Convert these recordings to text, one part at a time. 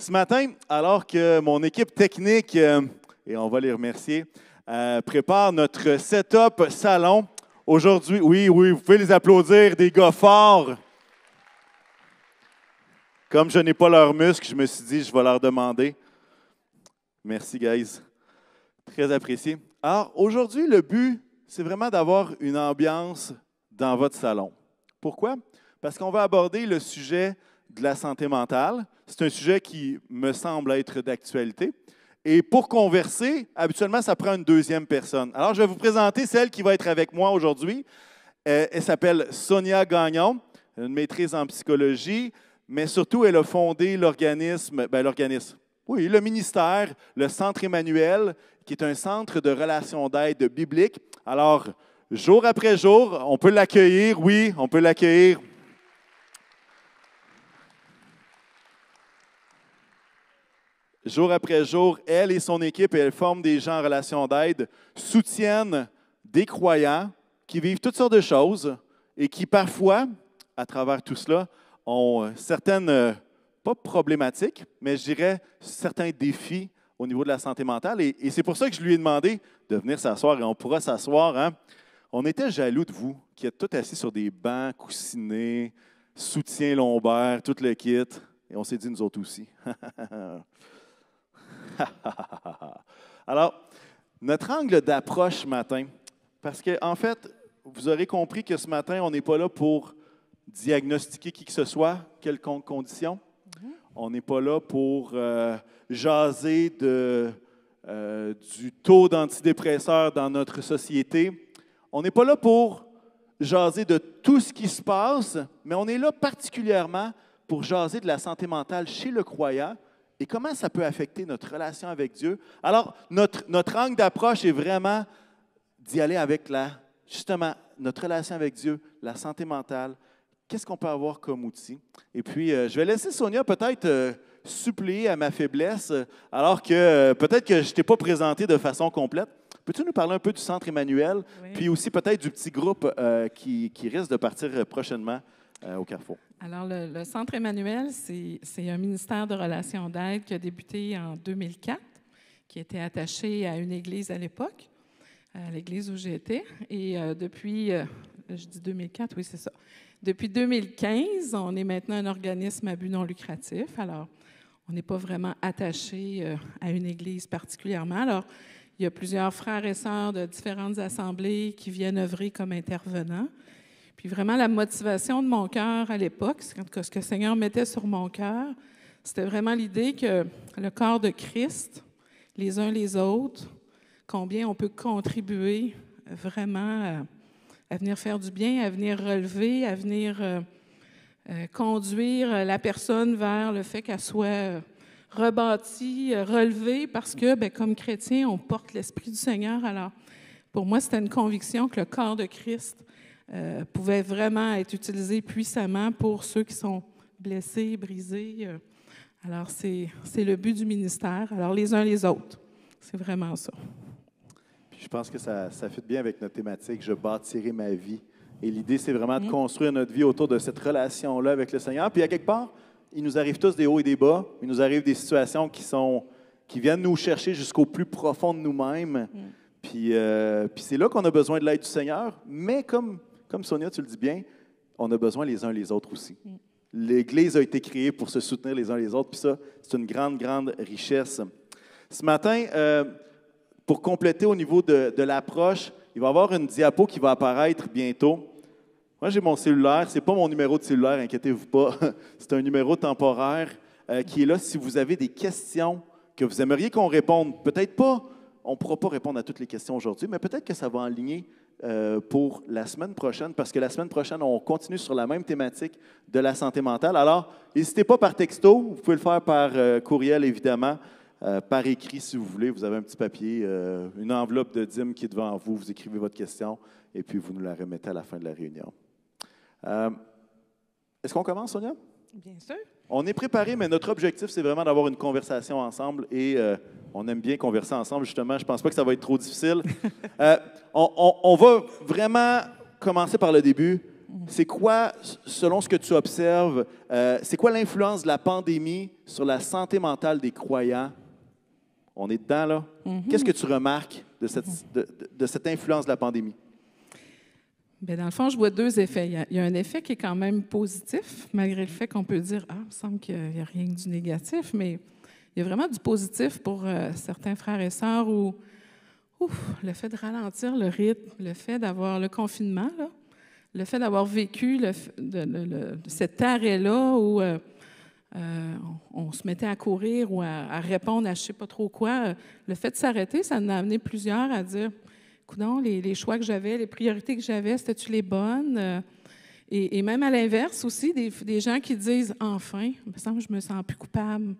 Ce matin, alors que mon équipe technique, et on va les remercier, prépare notre setup salon, aujourd'hui, oui, vous pouvez les applaudir, des gars forts. Comme je n'ai pas leurs muscles, je me suis dit, je vais leur demander. Merci, guys. Très apprécié. Alors, aujourd'hui, le but, c'est vraiment d'avoir une ambiance dans votre salon. Pourquoi? Parce qu'on va aborder le sujet de la santé mentale. C'est un sujet qui me semble être d'actualité. Et pour converser, habituellement, ça prend une deuxième personne. Alors, je vais vous présenter celle qui va être avec moi aujourd'hui. Elle s'appelle Sonia Gagnon, une maîtrise en psychologie, mais surtout, elle a fondé le ministère, le Centre Emmanuel, qui est un centre de relations d'aide biblique. Alors, jour après jour, on peut l'accueillir, oui, on peut l'accueillir. Jour après jour, elle et son équipe, et elle forme des gens en relation d'aide, soutiennent des croyants qui vivent toutes sortes de choses et qui parfois, à travers tout cela, ont certaines, pas problématiques, mais je dirais certains défis au niveau de la santé mentale. Et c'est pour ça que je lui ai demandé de venir s'asseoir, et on pourra s'asseoir. Hein? On était jaloux de vous, qui êtes tous assis sur des bancs coussinés, soutien lombaire, tout le kit. Et on s'est dit, nous autres aussi. Alors, notre angle d'approche ce matin, parce qu'en fait, vous aurez compris que ce matin, on n'est pas là pour diagnostiquer qui que ce soit, quelconque condition. On n'est pas là pour jaser du taux d'antidépresseurs dans notre société. On n'est pas là pour jaser de tout ce qui se passe, mais on est là particulièrement pour jaser de la santé mentale chez le croyant et comment ça peut affecter notre relation avec Dieu. Alors, notre angle d'approche est vraiment d'y aller avec justement, notre relation avec Dieu, la santé mentale. Qu'est-ce qu'on peut avoir comme outil? Et puis, je vais laisser Sonia peut-être suppléer à ma faiblesse, alors que peut-être que je ne t'ai pas présenté de façon complète. Peux-tu nous parler un peu du Centre Emmanuel, oui, puis aussi peut-être du petit groupe qui risque de partir prochainement au Carrefour? Alors, le Centre Emmanuel, c'est un ministère de relations d'aide qui a débuté en 2004, qui était attaché à une église à l'époque, à l'église où j'étais. Et depuis, je dis 2004, oui, c'est ça. Depuis 2015, on est maintenant un organisme à but non lucratif. Alors, on n'est pas vraiment attaché à une église particulièrement. Alors, il y a plusieurs frères et sœurs de différentes assemblées qui viennent œuvrer comme intervenants. Puis vraiment, la motivation de mon cœur à l'époque, ce que le Seigneur mettait sur mon cœur, c'était vraiment l'idée que le corps de Christ, les uns les autres, combien on peut contribuer vraiment à venir faire du bien, à venir relever, à venir conduire la personne vers le fait qu'elle soit rebâtie, relevée, parce que, comme chrétien, on porte l'Esprit du Seigneur. Alors, pour moi, c'était une conviction que le corps de Christ pouvait vraiment être utilisé puissamment pour ceux qui sont blessés, brisés. Alors, c'est le but du ministère. Alors, les uns les autres, c'est vraiment ça. Je pense que ça fit bien avec notre thématique « Je bâtirai ma vie ». Et l'idée, c'est vraiment de construire notre vie autour de cette relation-là avec le Seigneur. Puis, à quelque part, il nous arrive tous des hauts et des bas. Il nous arrive des situations qui viennent nous chercher jusqu'au plus profond de nous-mêmes. Puis c'est là qu'on a besoin de l'aide du Seigneur. Mais comme Sonia, tu le dis bien, on a besoin les uns les autres aussi. L'Église a été créée pour se soutenir les uns les autres. Puis ça, c'est une grande, grande richesse. Ce matin, pour compléter au niveau de l'approche, il va y avoir une diapo qui va apparaître bientôt. Moi, j'ai mon cellulaire. Ce n'est pas mon numéro de cellulaire, inquiétez-vous pas. C'est un numéro temporaire qui est là si vous avez des questions que vous aimeriez qu'on réponde. Peut-être pas, on ne pourra pas répondre à toutes les questions aujourd'hui, mais peut-être que ça va enligner pour la semaine prochaine, parce que la semaine prochaine, on continue sur la même thématique de la santé mentale. Alors, n'hésitez pas par texto. Vous pouvez le faire par courriel, évidemment. Par écrit, si vous voulez, vous avez un petit papier, une enveloppe de dîmes qui est devant vous, vous écrivez votre question et puis vous nous la remettez à la fin de la réunion. Est-ce qu'on commence, Sonia? Bien sûr. On est préparé, mais notre objectif, c'est vraiment d'avoir une conversation ensemble et on aime bien converser ensemble, justement. Je ne pense pas que ça va être trop difficile. On va vraiment commencer par le début. C'est quoi, selon ce que tu observes, c'est quoi l'influence de la pandémie sur la santé mentale des croyants? On est dedans, là. Qu'est-ce que tu remarques de cette influence de la pandémie? Bien, dans le fond, je vois deux effets. Il y a un effet qui est quand même positif, malgré le fait qu'on peut dire « Ah, il me semble qu'il n'y a rien que du négatif », mais il y a vraiment du positif pour certains frères et sœurs où le fait de ralentir le rythme, le fait d'avoir le confinement, là, le fait d'avoir vécu cet arrêt-là où on se mettait à courir ou à répondre à je ne sais pas trop quoi, le fait de s'arrêter, ça en a amené plusieurs à dire « Coudonc, les choix que j'avais, les priorités que j'avais, c'était-tu les bonnes? » Et même à l'inverse aussi, des gens qui disent « Enfin, il me semble que je me sens plus coupable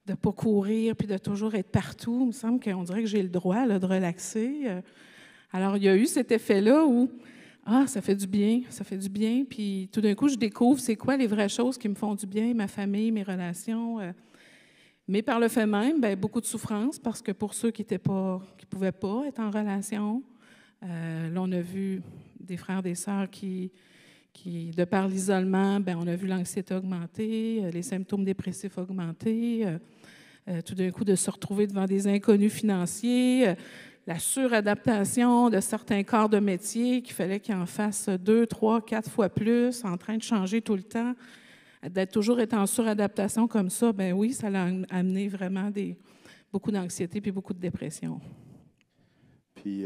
de ne pas courir puis de toujours être partout. Il me semble qu'on dirait que j'ai le droit là, de relaxer. » Alors, il y a eu cet effet-là où ça fait du bien. Puis tout d'un coup, je découvre c'est quoi les vraies choses qui me font du bien, ma famille, mes relations. Mais par le fait même, bien, beaucoup de souffrance parce que pour ceux qui ne pouvaient pas être en relation, là, on a vu des frères, des sœurs qui de par l'isolement, bien, on a vu l'anxiété augmenter, les symptômes dépressifs augmenter, tout d'un coup de se retrouver devant des inconnus financiers, la suradaptation de certains corps de métier qu'il fallait qu'ils en fassent 2, 3, 4 fois plus, en train de changer tout le temps, d'être toujours en suradaptation comme ça, bien oui, ça a amené vraiment beaucoup d'anxiété puis beaucoup de dépression. Puis,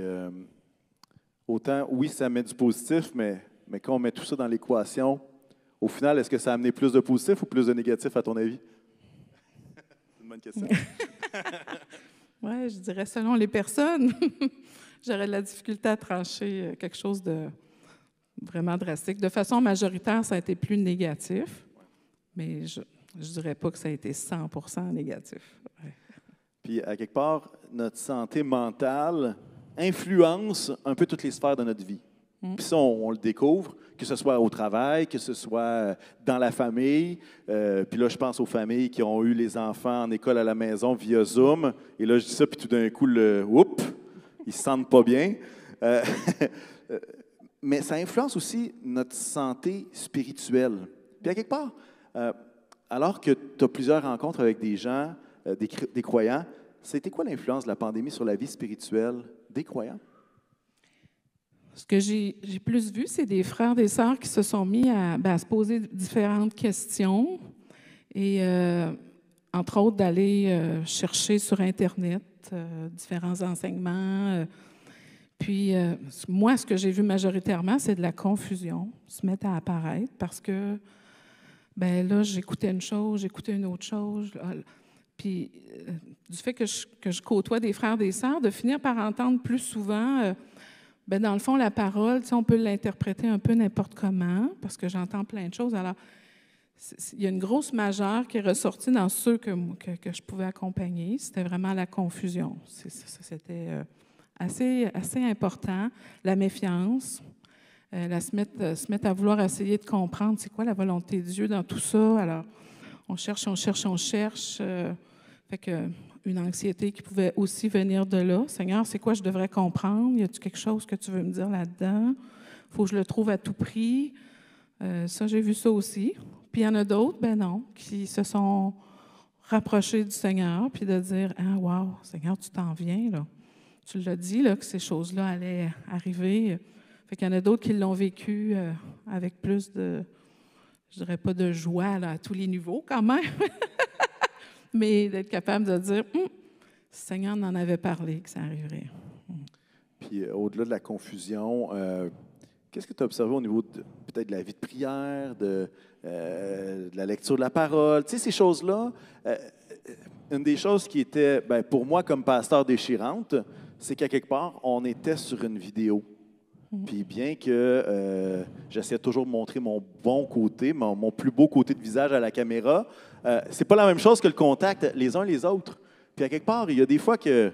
autant, oui, ça met du positif, mais quand on met tout ça dans l'équation, au final, est-ce que ça a amené plus de positif ou plus de négatif, à ton avis? C'est une bonne question. Oui, je dirais selon les personnes. J'aurais de la difficulté à trancher quelque chose de vraiment drastique. De façon majoritaire, ça a été plus négatif, mais je ne dirais pas que ça a été 100% négatif. Ouais. Puis, à quelque part, notre santé mentale influence un peu toutes les sphères de notre vie. Puis ça, on le découvre, que ce soit au travail, que ce soit dans la famille. Puis là, je pense aux familles qui ont eu les enfants en école à la maison via Zoom. Et là, je dis ça, puis tout d'un coup, ils se sentent pas bien. Mais ça influence aussi notre santé spirituelle. Puis à quelque part, alors que tu as plusieurs rencontres avec des gens, des croyants, c'était quoi l'influence de la pandémie sur la vie spirituelle des croyants? Ce que j'ai plus vu, c'est des frères, des sœurs qui se sont mis à se poser différentes questions et, entre autres, d'aller chercher sur Internet différents enseignements. Puis, moi, ce que j'ai vu majoritairement, c'est de la confusion se mettre à apparaître parce que, là, j'écoutais une chose, j'écoutais une autre chose. Puis, du fait que je côtoie des frères, des sœurs, de finir par entendre plus souvent... dans le fond, la parole, on peut l'interpréter un peu n'importe comment, parce que j'entends plein de choses. Alors, il y a une grosse majeure qui est ressortie dans ceux que je pouvais accompagner. C'était vraiment la confusion. C'était assez important. La méfiance, se mettre à vouloir essayer de comprendre c'est quoi la volonté de Dieu dans tout ça. Alors, on cherche. Fait que une anxiété qui pouvait aussi venir de là. Seigneur, c'est quoi je devrais comprendre? Y a-t-il quelque chose que tu veux me dire là-dedans? Faut que je le trouve à tout prix. Ça, j'ai vu ça aussi. Puis il y en a d'autres, non, qui se sont rapprochés du Seigneur, puis de dire, « Ah, wow, Seigneur, tu t'en viens, là. Tu l'as dit, là, que ces choses-là allaient arriver. » Fait qu'il y en a d'autres qui l'ont vécu avec plus de, je dirais pas de joie, là, à tous les niveaux, quand même. Mais d'être capable de dire, le Seigneur en avait parlé, que ça arriverait. Puis, au-delà de la confusion, qu'est-ce que tu as observé au niveau peut-être de la vie de prière, de la lecture de la parole? Tu sais, ces choses-là, une des choses qui était, pour moi, comme pasteur déchirante, c'est qu'à quelque part, on était sur une vidéo. Puis bien que j'essaie toujours de montrer mon bon côté, mon plus beau côté de visage à la caméra, c'est pas la même chose que le contact les uns les autres. Puis à quelque part, il y a des fois que,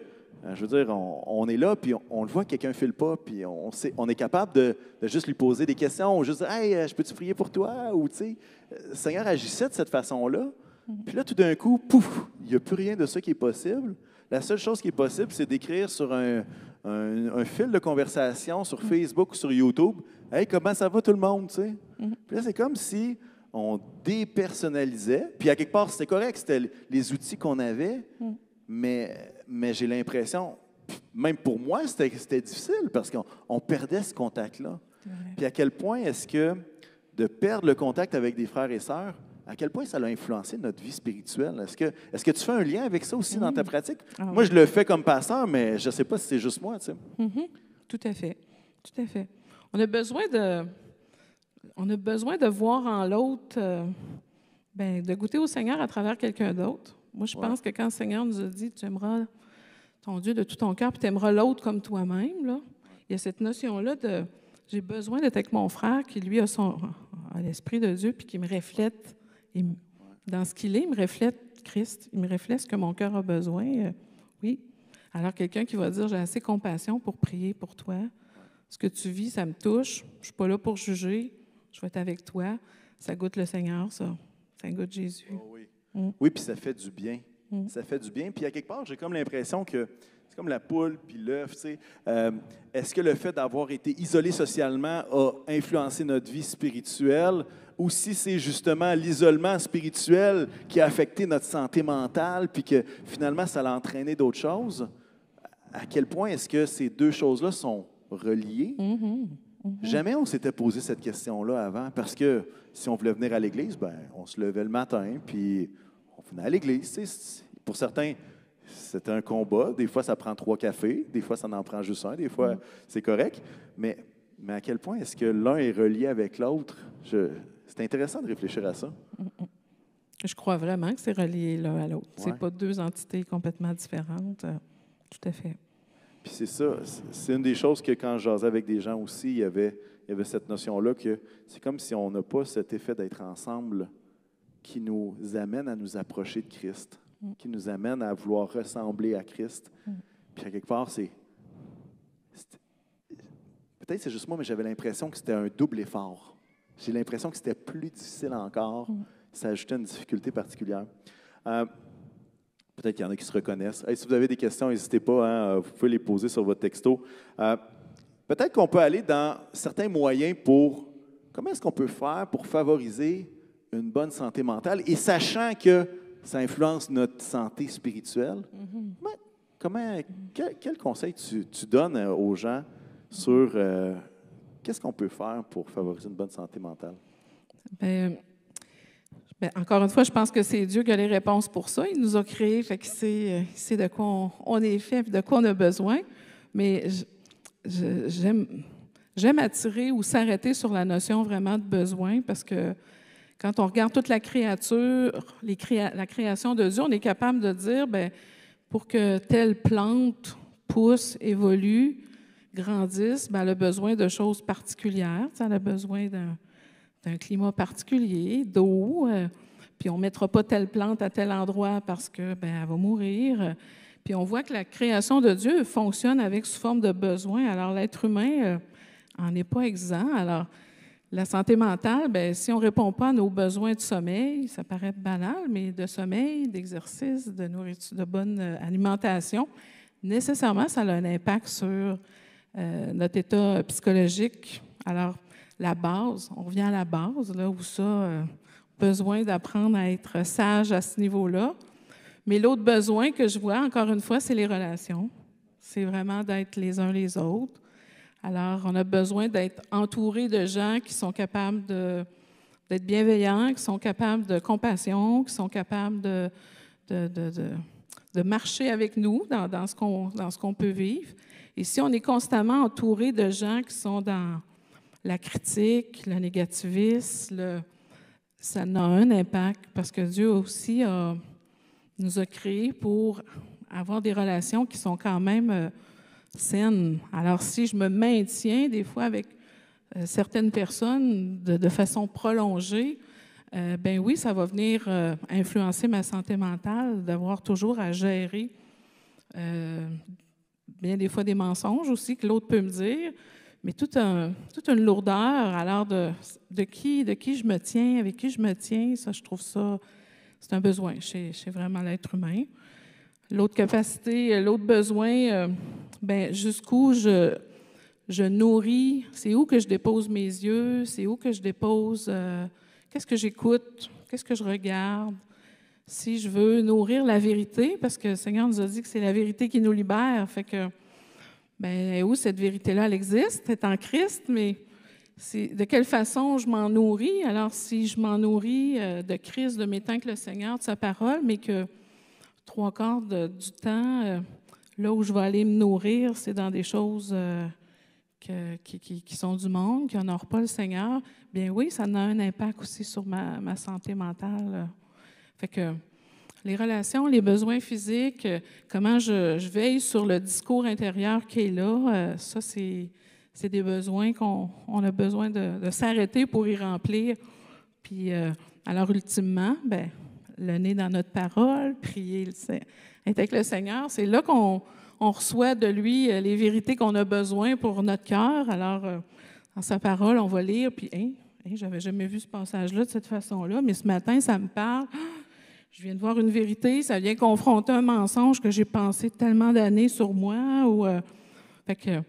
je veux dire, on est là, puis on le voit que quelqu'un ne file pas, puis on est capable de juste lui poser des questions, ou juste dire « Hey, je peux-tu prier pour toi? » Ou tu sais, le Seigneur agissait de cette façon-là. Puis là, tout d'un coup, pouf, il n'y a plus rien de ça qui est possible. La seule chose qui est possible, c'est d'écrire sur un fil de conversation sur Facebook ou sur YouTube. « Hey, comment ça va tout le monde? » tu sais? Puis là, c'est comme si on dépersonnalisait. Puis à quelque part, c'était correct, c'était les outils qu'on avait, mais j'ai l'impression, même pour moi, c'était difficile parce qu'on perdait ce contact-là. Puis à quel point est-ce que de perdre le contact avec des frères et sœurs, à quel point ça a influencé notre vie spirituelle? Est-ce que tu fais un lien avec ça aussi dans ta pratique? Moi, je le fais comme pasteur, mais je ne sais pas si c'est juste moi. Tu sais. Tout à fait. Tout à fait. On a besoin de voir en l'autre, de goûter au Seigneur à travers quelqu'un d'autre. Moi, je pense que quand le Seigneur nous a dit « Tu aimeras ton Dieu de tout ton cœur, puis tu aimeras l'autre comme toi-même », là, il y a cette notion-là de « J'ai besoin d'être avec mon frère qui, lui, a l'Esprit de Dieu, puis qui me reflète. Dans ce qu'il est, il me reflète Christ. Il me reflète ce que mon cœur a besoin. Oui. Alors, quelqu'un qui va dire « J'ai assez compassion pour prier pour toi. Ce que tu vis, ça me touche. Je ne suis pas là pour juger. Je vais être avec toi. » Ça goûte le Seigneur, ça. Ça goûte Jésus. Oh oui. Oui, puis ça fait du bien. Ça fait du bien. Puis à quelque part, j'ai comme l'impression que c'est comme la poule puis l'œuf. Tu sais. Est-ce que le fait d'avoir été isolé socialement a influencé notre vie spirituelle ou si c'est justement l'isolement spirituel qui a affecté notre santé mentale puis que finalement, ça a entraîné d'autres choses? À quel point est-ce que ces deux choses-là sont reliées? Jamais on s'était posé cette question-là avant parce que si on voulait venir à l'Église, on se levait le matin puis on venait à l'Église. Tu sais, pour certains, c'est un combat. Des fois, ça prend 3 cafés. Des fois, ça en prend juste un. Des fois, c'est correct. Mais à quel point est-ce que l'un est relié avec l'autre? C'est intéressant de réfléchir à ça. Je crois vraiment que c'est relié l'un à l'autre. Ouais. C'est pas 2 entités complètement différentes. Tout à fait. Puis c'est ça. C'est une des choses que quand je jasais avec des gens aussi, il y avait cette notion-là que c'est comme si on n'a pas cet effet d'être ensemble qui nous amène à nous approcher de Christ, qui nous amène à vouloir ressembler à Christ. Puis à quelque part, peut-être c'est juste moi, mais j'avais l'impression que c'était un double effort. J'ai l'impression que c'était plus difficile encore. Ça ajoutait une difficulté particulière. Peut-être qu'il y en a qui se reconnaissent. Hey, si vous avez des questions, n'hésitez pas, vous pouvez les poser sur votre texto. Peut-être qu'on peut aller dans certains moyens pour... Comment est-ce qu'on peut faire pour favoriser une bonne santé mentale et sachant que ça influence notre santé spirituelle? Quel conseil tu donnes aux gens sur qu'est-ce qu'on peut faire pour favoriser une bonne santé mentale? Encore une fois, je pense que c'est Dieu qui a les réponses pour ça. Il nous a créés, fait qu'il sait de quoi on est fait et de quoi on a besoin. Mais j'aime attirer ou s'arrêter sur la notion vraiment de besoin parce que quand on regarde toute la créature, la création de Dieu, on est capable de dire, pour que telle plante pousse, évolue, grandisse, elle a besoin de choses particulières. Elle a besoin d'un climat particulier, d'eau, puis on ne mettra pas telle plante à tel endroit parce qu'elle va mourir. Puis on voit que la création de Dieu fonctionne avec sous forme de besoins. Alors l'être humain en est pas exempt. Alors la santé mentale, si on ne répond pas à nos besoins de sommeil, ça paraît banal, mais de sommeil, d'exercice, de nourriture, de bonne alimentation, nécessairement, ça a un impact sur notre état psychologique. Alors, la base, on revient à la base, là où ça, besoin d'apprendre à être sage à ce niveau-là. Mais l'autre besoin que je vois, encore une fois, c'est les relations. C'est vraiment d'être les uns les autres. Alors, on a besoin d'être entouré de gens qui sont capables d'être bienveillants, qui sont capables de compassion, qui sont capables de marcher avec nous dans ce qu'on peut vivre. Et si on est constamment entouré de gens qui sont dans la critique, le négativisme, ça a un impact parce que Dieu aussi nous a créés pour avoir des relations qui sont quand même saines. Alors, si je me maintiens des fois avec certaines personnes de façon prolongée, oui, ça va venir influencer ma santé mentale, d'avoir toujours à gérer bien des fois des mensonges aussi que l'autre peut me dire, mais toute une lourdeur. Alors, de qui je me tiens, avec qui je me tiens, ça, je trouve ça, c'est un besoin chez vraiment l'être humain. l'autre capacité, l'autre besoin, jusqu'où je nourris, c'est où que je dépose mes yeux, c'est où que je dépose, qu'est-ce que j'écoute, qu'est-ce que je regarde. Si je veux nourrir la vérité, parce que le Seigneur nous a dit que c'est la vérité qui nous libère, fait que, où cette vérité-là, elle existe, elle est en Christ, mais de quelle façon je m'en nourris? Alors, si je m'en nourris de Christ, de mes temps avec le Seigneur, de sa parole, mais que 3/4 du temps, là où je vais aller me nourrir, c'est dans des choses qui sont du monde, qui n'honorent pas le Seigneur, bien oui, ça a un impact aussi sur ma santé mentale. Fait que les relations, les besoins physiques, comment je veille sur le discours intérieur qui est là, ça, c'est des besoins qu'on a besoin de s'arrêter pour y remplir. Puis, alors, ultimement, le nez dans notre parole, prier, être avec le Seigneur, c'est là qu'on reçoit de lui les vérités qu'on a besoin pour notre cœur. Alors, dans sa parole, on va lire, puis, j'avais jamais vu ce passage-là de cette façon-là, mais ce matin, ça me parle. Je viens de voir une vérité, ça vient confronter un mensonge que j'ai pensé tellement d'années sur moi. Fait que,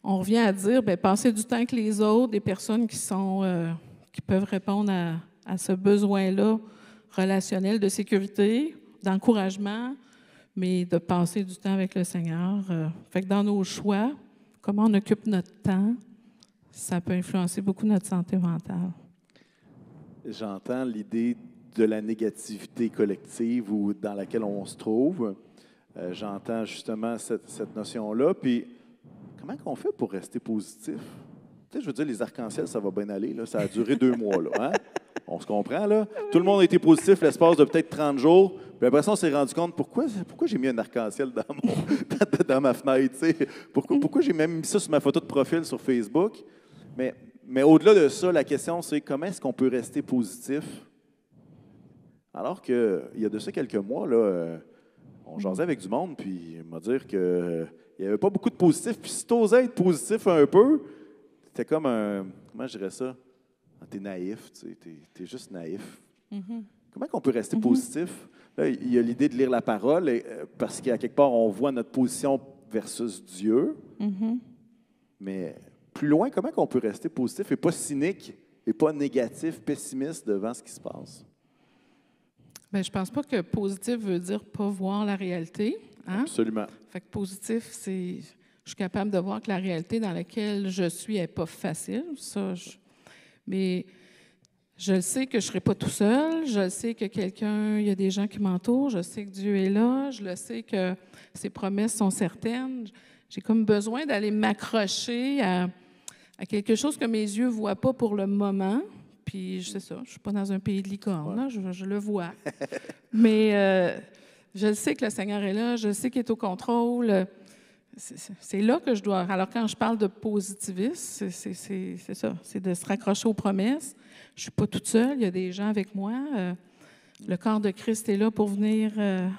on revient à dire, passer du temps avec les autres, des personnes qui peuvent répondre à ce besoin-là relationnel de sécurité, d'encouragement, mais de passer du temps avec le Seigneur. Fait que dans nos choix, comment on occupe notre temps, ça peut influencer beaucoup notre santé mentale. J'entends l'idée de la négativité collective ou dans laquelle on se trouve. J'entends justement cette notion-là. Puis, comment on fait pour rester positif? Tu sais, je veux dire, les arcs-en-ciel, ça va bien aller. Là. Ça a duré 2 mois. Là, hein? On se comprend, là? Tout le monde a été positif l'espace de peut-être 30 jours. Puis après ça, on s'est rendu compte, pourquoi j'ai mis un arc-en-ciel dans ma fenêtre? Tu sais? Pourquoi j'ai même mis ça sur ma photo de profil sur Facebook? Mais au-delà de ça, la question, c'est comment est-ce qu'on peut rester positif? Alors qu'il y a de ça quelques mois, là, on jasait avec du monde, puis il m'a dit qu'il n'y avait pas beaucoup de positifs. Puis si tu osais être positif un peu, c'était comme un... Comment je dirais ça? T'es naïf, tu sais, t'es juste naïf. Mm-hmm. Comment on peut rester positif? Là, il y a l'idée de lire la parole, parce qu'à quelque part, on voit notre position versus Dieu. Mm-hmm. Mais plus loin, comment on peut rester positif et pas cynique et pas négatif, pessimiste devant ce qui se passe? Je ne pense pas que positif veut dire pas voir la réalité. Hein? Absolument. Fait que positif, c'est je suis capable de voir que la réalité dans laquelle je suis n'est pas facile. Mais je le sais que je ne serai pas tout seul. Je le sais que il y a des gens qui m'entourent. Je sais que Dieu est là. Je le sais que ses promesses sont certaines. J'ai comme besoin d'aller m'accrocher à quelque chose que mes yeux ne voient pas pour le moment. Puis, c'est ça, je ne suis pas dans un pays de licorne, là, je le vois. Mais je sais que le Seigneur est là, je sais qu'il est au contrôle. C'est là que je dois... Alors, quand je parle de positivisme, c'est ça, c'est de se raccrocher aux promesses. Je ne suis pas toute seule, il y a des gens avec moi. Le corps de Christ est là pour venir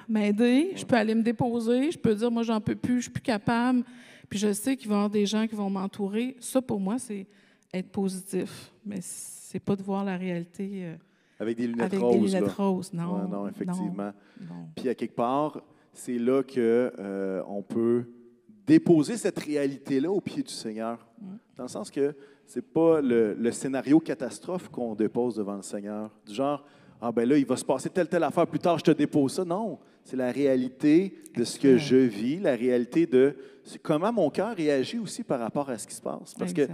m'aider. Je peux aller me déposer, je peux dire, moi, j'en peux plus, je ne suis plus capable. Puis, je sais qu'il va y avoir des gens qui vont m'entourer. Ça, pour moi, c'est être positif. Mais c'est pas de voir la réalité avec des lunettes avec roses. Des lunettes roses, non. Ouais, non, effectivement. Non. Puis à quelque part, c'est là qu'on peut déposer cette réalité-là au pied du Seigneur. Dans le sens que c'est pas le scénario catastrophe qu'on dépose devant le Seigneur. Du genre, là, il va se passer telle affaire, plus tard, je te dépose ça. Non, c'est la réalité de ce que je vis, la réalité de comment mon cœur réagit aussi par rapport à ce qui se passe. Parce que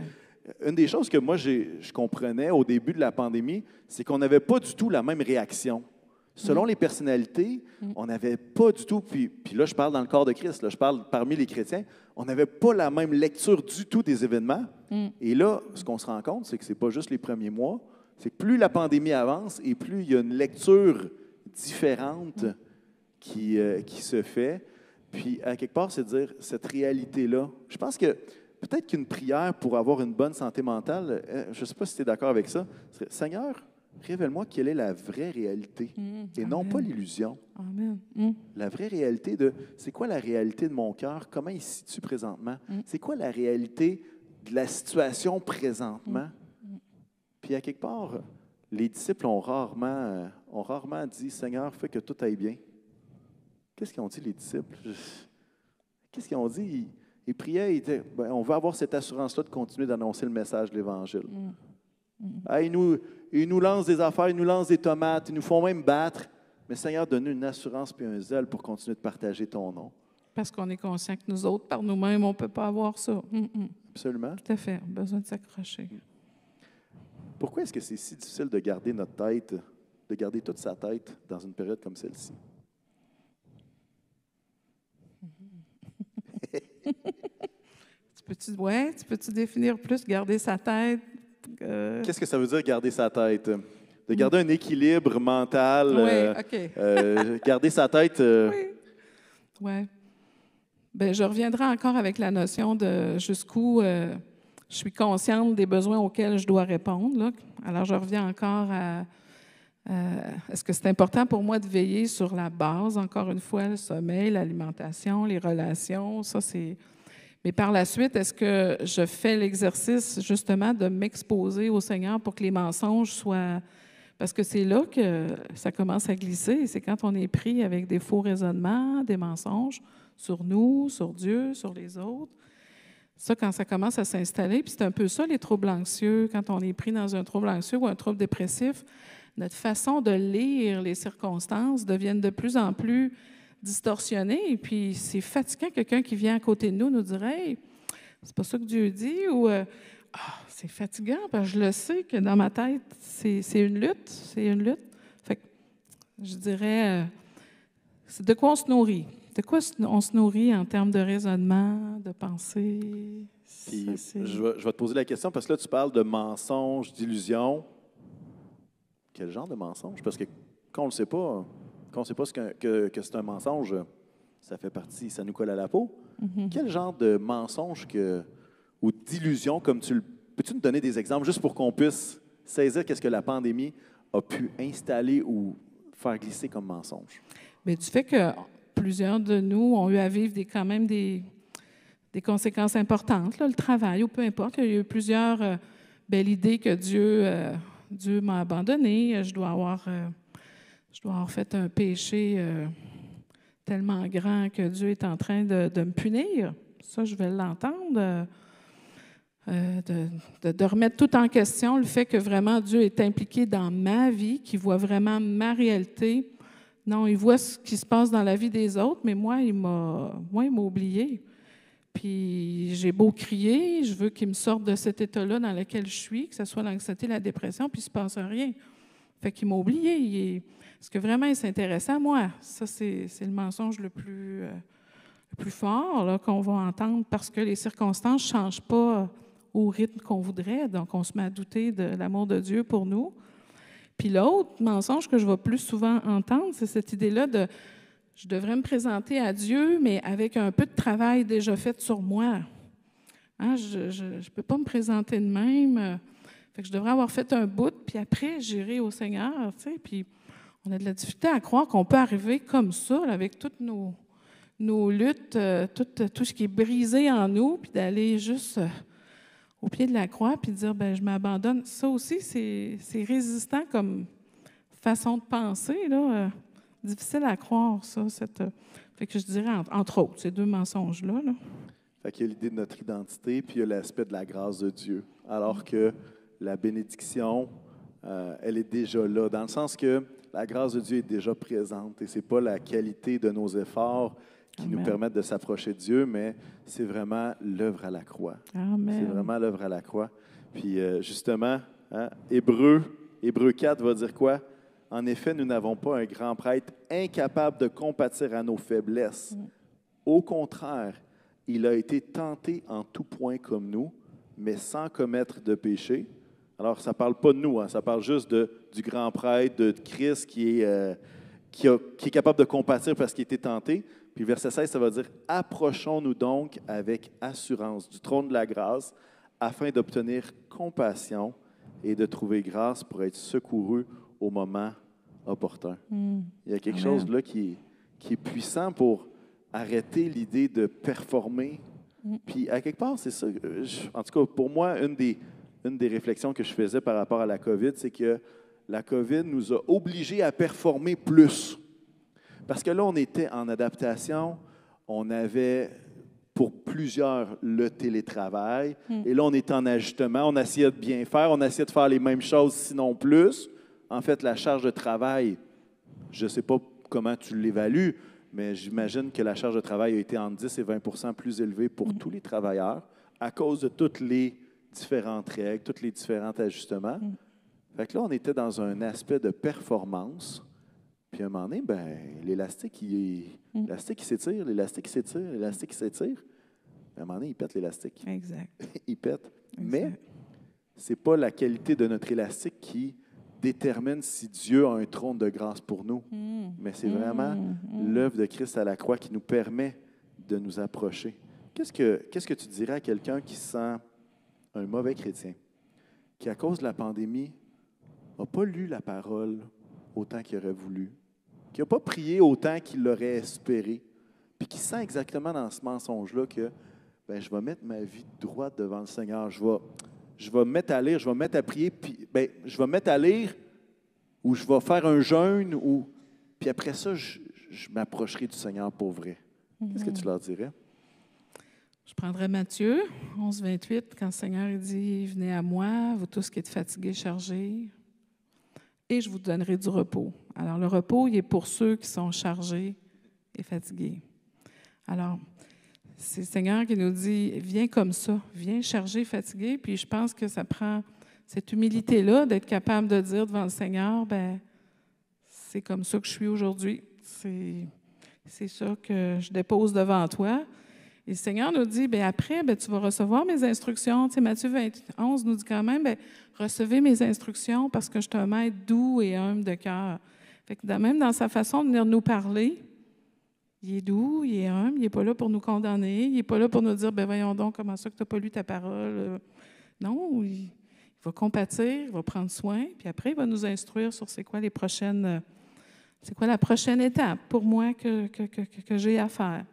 une des choses que moi, je comprenais au début de la pandémie, c'est qu'on n'avait pas du tout la même réaction. Selon les personnalités, on n'avait pas du tout, puis là, je parle dans le corps de Christ, là, je parle parmi les chrétiens, on n'avait pas la même lecture du tout des événements. Et là, ce qu'on se rend compte, c'est que ce n'est pas juste les premiers mois, c'est que plus la pandémie avance et plus il y a une lecture différente qui se fait. Puis, à quelque part, c'est de dire, cette réalité-là, je pense que peut-être qu'une prière pour avoir une bonne santé mentale, je ne sais pas si tu es d'accord avec ça, serait, Seigneur, révèle-moi quelle est la vraie réalité et non pas l'illusion. Amen. La vraie réalité de, c'est quoi la réalité de mon cœur, comment il se situe présentement, c'est quoi la réalité de la situation présentement. Puis à quelque part, les disciples ont rarement dit, Seigneur, fais que tout aille bien. qu'est-ce qu'ils ont dit, les disciples? Qu'est-ce qu'ils ont dit? Ils priaient, ils disaient, on va avoir cette assurance-là de continuer d'annoncer le message de l'Évangile. Ah, ils nous lancent des affaires, ils nous lancent des tomates, ils nous font même battre. Mais Seigneur, donne-nous une assurance et un zèle pour continuer de partager ton nom. Parce qu'on est conscient que nous autres, par nous-mêmes, on ne peut pas avoir ça. Absolument. Tout à fait. On a besoin de s'accrocher. Pourquoi est-ce que c'est si difficile de garder notre tête, de garder toute sa tête dans une période comme celle-ci? Tu peux-tu définir plus garder sa tête? Qu'est-ce que ça veut dire garder sa tête? De garder un équilibre mental. Oui, OK. Garder sa tête. Oui. Ouais. Bien, je reviendrai encore avec la notion de jusqu'où je suis consciente des besoins auxquels je dois répondre. Là. Alors, je reviens encore à est-ce que c'est important pour moi de veiller sur la base, encore une fois, le sommeil, l'alimentation, les relations, ça c'est... Mais par la suite, est-ce que je fais l'exercice justement de m'exposer au Seigneur pour que les mensonges soient... Parce que c'est là que ça commence à glisser. C'est quand on est pris avec des faux raisonnements, des mensonges sur nous, sur Dieu, sur les autres. Ça, quand ça commence à s'installer, puis c'est un peu ça, les troubles anxieux, quand on est pris dans un trouble anxieux ou un trouble dépressif, notre façon de lire les circonstances devient de plus en plus distorsionnée. Et puis, c'est fatigant, quelqu'un qui vient à côté de nous nous dirait « Hey, c'est pas ça que Dieu dit » ou c'est fatigant, parce que je le sais que dans ma tête, c'est une lutte, c'est une lutte. Fait que, je dirais, c'est de quoi on se nourrit. De quoi on se nourrit en termes de raisonnement, de pensée? Puis, je vais te poser la question, parce que là, tu parles de mensonges, d'illusions. Quel genre de mensonge? Parce que quand on ne sait pas, que c'est un mensonge, ça fait partie, ça nous colle à la peau. Quel genre de mensonge ou d'illusion, peux-tu nous donner des exemples juste pour qu'on puisse saisir qu'est-ce que la pandémie a pu installer ou faire glisser comme mensonge? Bien, du fait que plusieurs de nous ont eu à vivre quand même des conséquences importantes, là, le travail ou peu importe. Il y a eu plusieurs belles idées que Dieu m'a abandonné. Je dois avoir fait un péché tellement grand que Dieu est en train de me punir. Ça, je vais l'entendre. De remettre tout en question, le fait que vraiment Dieu est impliqué dans ma vie, qu'il voit vraiment ma réalité. Non, il voit ce qui se passe dans la vie des autres, mais moi, il m'a oublié. Puis j'ai beau crier, je veux qu'il me sorte de cet état-là dans lequel je suis, que ce soit l'anxiété, la dépression, puis il ne se passe rien. Fait qu'il m'a oublié. Est-ce que vraiment il s'intéresse à moi? Ça, c'est le mensonge le plus fort là, qu'on va entendre, parce que les circonstances ne changent pas au rythme qu'on voudrait. Donc, on se met à douter de l'amour de Dieu pour nous. Puis l'autre mensonge que je vais plus souvent entendre, c'est cette idée-là de je devrais me présenter à Dieu, mais avec un peu de travail déjà fait sur moi. Hein, je ne peux pas me présenter de même. Fait que je devrais avoir fait un bout, puis après, j'irai au Seigneur. Tu sais, puis on a de la difficulté à croire qu'on peut arriver comme ça, là, avec toutes nos luttes, tout ce qui est brisé en nous, puis d'aller juste au pied de la croix, puis dire, ben je m'abandonne. Ça aussi, c'est résistant comme façon de penser, là. Difficile à croire, ça. Fait que je dirais, entre autres, ces deux mensonges-là. Là. Fait qu'il y a l'idée de notre identité, puis il y a l'aspect de la grâce de Dieu. Alors que la bénédiction, elle est déjà là, dans le sens que la grâce de Dieu est déjà présente, et ce n'est pas la qualité de nos efforts qui nous permettent de s'approcher de Dieu, mais c'est vraiment l'œuvre à la croix. Amen. C'est vraiment l'œuvre à la croix. Puis justement, Hébreux 4 va dire quoi? En effet, nous n'avons pas un grand prêtre incapable de compatir à nos faiblesses. Au contraire, il a été tenté en tout point comme nous, mais sans commettre de péché. Alors, ça ne parle pas de nous, ça parle juste du grand prêtre, de Christ qui est capable de compatir parce qu'il a été tenté. Puis verset 16, ça va dire « Approchons-nous donc avec assurance du trône de la grâce afin d'obtenir compassion et de trouver grâce pour être secourus au moment opportun. » Il y a quelque chose là qui est puissant pour arrêter l'idée de performer. Puis à quelque part, c'est ça. En tout cas, pour moi, une des réflexions que je faisais par rapport à la COVID, c'est que la COVID nous a obligés à performer plus. Parce que là, on était en adaptation, on avait pour plusieurs le télétravail, et là, on était en ajustement, on essayait de bien faire, on essayait de faire les mêmes choses, sinon plus. En fait, la charge de travail, je ne sais pas comment tu l'évalues, mais j'imagine que la charge de travail a été entre 10 et 20 plus élevée pour tous les travailleurs à cause de toutes les différentes règles, tous les différents ajustements. Fait que là, on était dans un aspect de performance. Puis à un moment donné, ben, l'élastique, il s'étire, l'élastique, il s'étire, l'élastique, il s'étire. À un moment donné, il pète l'élastique. Exact. Il pète. Exact. Mais ce n'est pas la qualité de notre élastique qui détermine si Dieu a un trône de grâce pour nous. Mais c'est vraiment l'œuvre de Christ à la croix qui nous permet de nous approcher. Qu'est-ce que tu dirais à quelqu'un qui se sent un mauvais chrétien, qui, à cause de la pandémie, n'a pas lu la parole autant qu'il aurait voulu, qui n'a pas prié autant qu'il l'aurait espéré, puis qui sent exactement dans ce mensonge-là que ben, je vais mettre ma vie droite devant le Seigneur, je vais me mettre à lire, je vais me mettre à prier, puis ben, je vais me mettre à lire, ou je vais faire un jeûne, puis après ça, je m'approcherai du Seigneur pour vrai. Qu'est-ce que tu leur dirais? Je prendrais Matthieu 11, 28, quand le Seigneur dit « Venez à moi, vous tous qui êtes fatigués, chargés, et je vous donnerai du repos. » Alors, le repos, il est pour ceux qui sont chargés et fatigués. Alors, c'est le Seigneur qui nous dit « Viens comme ça, viens chargé, fatigué. » Puis je pense que ça prend cette humilité-là d'être capable de dire devant le Seigneur, ben c'est comme ça que je suis aujourd'hui. C'est ça que je dépose devant toi. Et le Seigneur nous dit, bien après, bien, tu vas recevoir mes instructions. Tu sais, Matthieu 11 nous dit quand même, bien, recevez mes instructions parce que je suis un maître doux et humble de cœur. Fait que même dans sa façon de venir nous parler, il est doux, il est humble, il n'est pas là pour nous condamner, il n'est pas là pour nous dire, bien voyons donc, comment ça que tu n'as pas lu ta parole. Non, il va compatir, il va prendre soin, puis après, il va nous instruire sur c'est quoi la prochaine étape pour moi que j'ai à faire.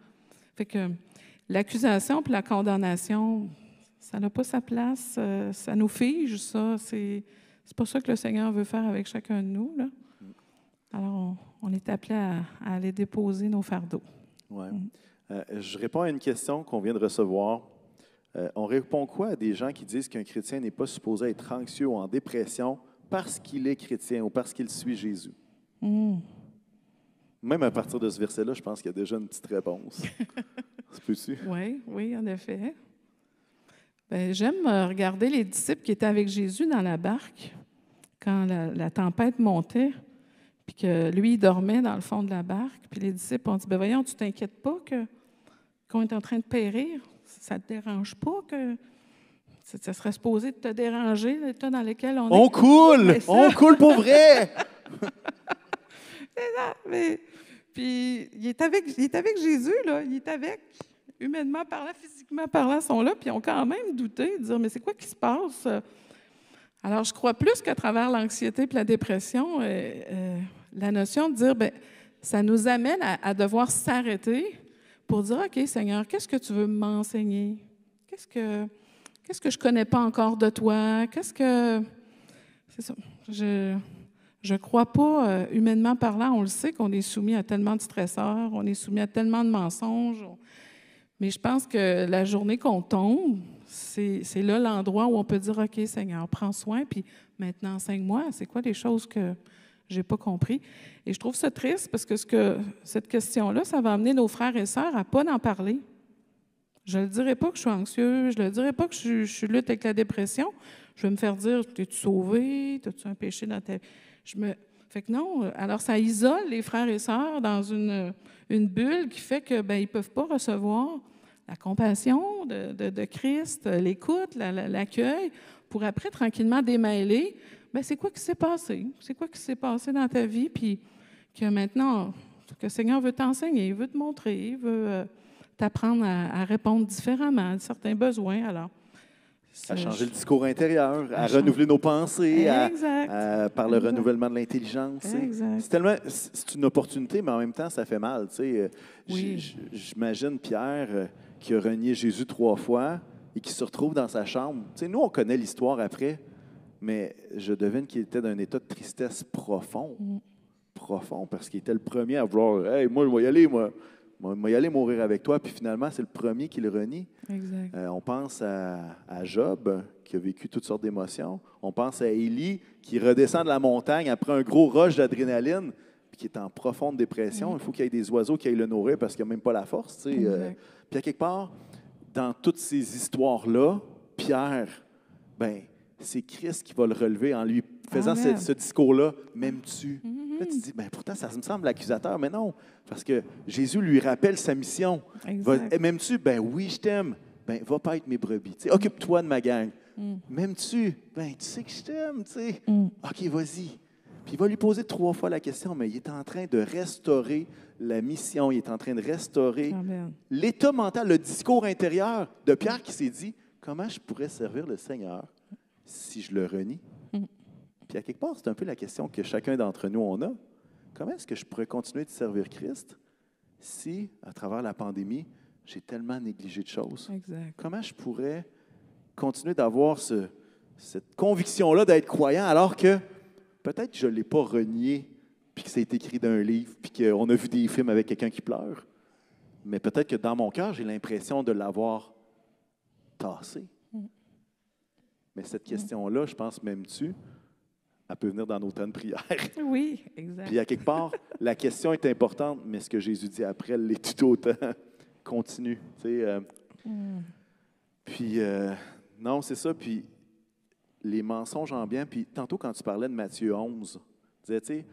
Fait que l'accusation puis la condamnation, ça n'a pas sa place, ça nous fige, ça. C'est pas ça que le Seigneur veut faire avec chacun de nous, là. Alors, on est appelé à aller déposer nos fardeaux. Ouais. Je réponds à une question qu'on vient de recevoir. On répond quoi à des gens qui disent qu'un chrétien n'est pas supposé être anxieux ou en dépression parce qu'il est chrétien ou parce qu'il suit Jésus? Même à partir de ce verset-là, je pense qu'il y a déjà une petite réponse. Ça peut-tu? Oui, en effet. Bien, j'aime regarder les disciples qui étaient avec Jésus dans la barque quand la tempête montait, puis que lui, il dormait dans le fond de la barque. Puis les disciples ont dit, bien voyons, tu ne t'inquiètes pas qu'on est en train de périr? Ça ne te dérange pas que ça serait supposé de te déranger, l'état dans lequel on est? On coule! On coule pour vrai! Mais, puis, il est avec Jésus, là. Il est avec, humainement parlant, physiquement parlant, sont là, puis ils ont quand même douté, de dire, mais c'est quoi qui se passe? Alors, je crois plus qu'à travers l'anxiété et la dépression, la notion de dire, bien, ça nous amène à devoir s'arrêter pour dire, OK, Seigneur, qu'est-ce que tu veux m'enseigner? Qu'est-ce que je ne connais pas encore de toi? C'est ça. Je ne crois pas, humainement parlant, on le sait qu'on est soumis à tellement de stresseurs, on est soumis à tellement de mensonges. Mais je pense que la journée qu'on tombe, c'est là l'endroit où on peut dire, OK, Seigneur, prends soin, puis maintenant, enseigne-moi. C'est quoi les choses que je n'ai pas compris? Et je trouve ça triste parce que cette question-là, ça va amener nos frères et sœurs à ne pas en parler. Je ne le dirai pas que je suis anxieux, je ne le dirai pas que je lutte avec la dépression. Je vais me faire dire, t'es-tu sauvé? As-tu un péché dans ta vie? Fait que non, alors ça isole les frères et sœurs dans une bulle qui fait que ben ils peuvent pas recevoir la compassion de Christ, l'écoute, l'accueil, pour après tranquillement démêler. Ben c'est quoi qui s'est passé? C'est quoi qui s'est passé dans ta vie? Puis que maintenant, que le Seigneur veut t'enseigner, il veut te montrer, il veut t'apprendre à répondre différemment à certains besoins. Alors, à changer le discours intérieur, à renouveler nos pensées, par le renouvellement de l'intelligence. C'est une opportunité, mais en même temps, ça fait mal. Oui. J'imagine Pierre qui a renié Jésus 3 fois et qui se retrouve dans sa chambre. Nous, on connaît l'histoire après, mais je devine qu'il était dans un état de tristesse profond. profond parce qu'il était le premier à vouloir « Hey, moi, je vais y aller, moi. Je vais y aller mourir avec toi. » Puis finalement, c'est le premier qui le renie. Exact. On pense à Job, qui a vécu toutes sortes d'émotions. On pense à Élie, qui redescend de la montagne après un gros rush d'adrénaline, puis qui est en profonde dépression. Il faut qu'il y ait des oiseaux qui aillent le nourrir parce qu'il n'a même pas la force. Tu sais. Puis à quelque part, dans toutes ces histoires-là, Pierre, ben, c'est Christ qui va le relever en lui faisant ce discours-là, « M'aimes-tu? » Là, tu te dis, ben, pourtant, ça me semble l'accusateur, mais non, parce que Jésus lui rappelle sa mission. M'aimes-tu? Ben oui, je t'aime. Ben, va pas être mes brebis. Tu sais, occupe-toi de ma gang. M'aimes-tu? Ben, tu sais que je t'aime. Tu sais. OK, vas-y. Puis il va lui poser 3 fois la question, mais il est en train de restaurer la mission, il est en train de restaurer l'état mental, le discours intérieur de Pierre qui s'est dit, comment je pourrais servir le Seigneur si je le renie? Puis à quelque part, c'est un peu la question que chacun d'entre nous on a. Comment est-ce que je pourrais continuer de servir Christ si, à travers la pandémie, j'ai tellement négligé de choses? Exact. Comment je pourrais continuer d'avoir cette conviction-là d'être croyant alors que peut-être que je ne l'ai pas renié, puis que c'est écrit dans un livre, puis qu'on a vu des films avec quelqu'un qui pleure, mais peut-être que dans mon cœur, j'ai l'impression de l'avoir tassé. Mais cette question-là, je pense, m'aimes-tu? Elle peut venir dans nos temps de prière. Oui, exact. Puis à quelque part, la question est importante, mais ce que Jésus dit après elle l'est tout autant. Continue. Tu sais, Puis, non, c'est ça. Puis, les mensonges en bien. Puis, tantôt, quand tu parlais de Matthieu 11, tu disais, tu sais,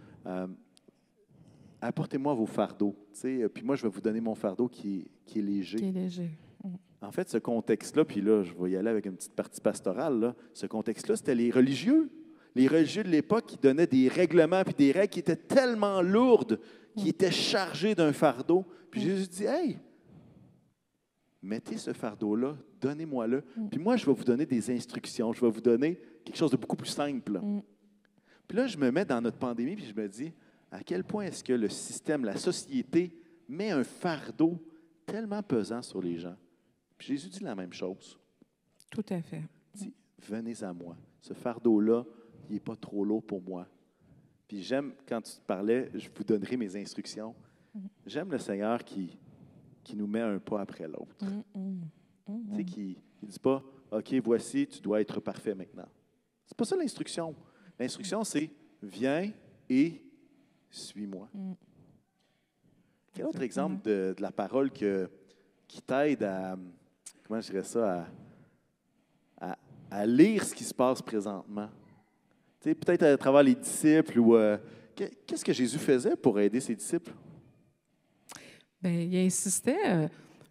apportez-moi vos fardeaux. Tu sais, puis moi, je vais vous donner mon fardeau qui est léger. Qui est léger. En fait, ce contexte-là, puis là, je vais y aller avec une petite partie pastorale, là, ce contexte-là, c'était les religieux. Les religieux de l'époque qui donnaient des règlements puis des règles qui étaient tellement lourdes, qui étaient chargées d'un fardeau. Puis Jésus dit, « Hey, mettez ce fardeau-là, donnez-moi-le. Puis moi, je vais vous donner des instructions. Je vais vous donner quelque chose de beaucoup plus simple. » Puis là, je me mets dans notre pandémie puis je me dis, à quel point est-ce que le système, la société, met un fardeau tellement pesant sur les gens? Puis Jésus dit la même chose. Tout à fait. Il dit, venez à moi. Ce fardeau-là, il n'est pas trop lourd pour moi. Puis j'aime, quand tu parlais, je vous donnerai mes instructions. J'aime le Seigneur qui nous met un pas après l'autre. Tu sais, qui ne dit pas, OK, voici, tu dois être parfait maintenant. C'est pas ça l'instruction. L'instruction, c'est, viens et suis-moi. Quel autre exemple de la parole qui t'aide à, comment je dirais ça, à lire ce qui se passe présentement? Tu sais, peut-être à travers les disciples ou qu'est-ce que Jésus faisait pour aider ses disciples? Bien, il insistait.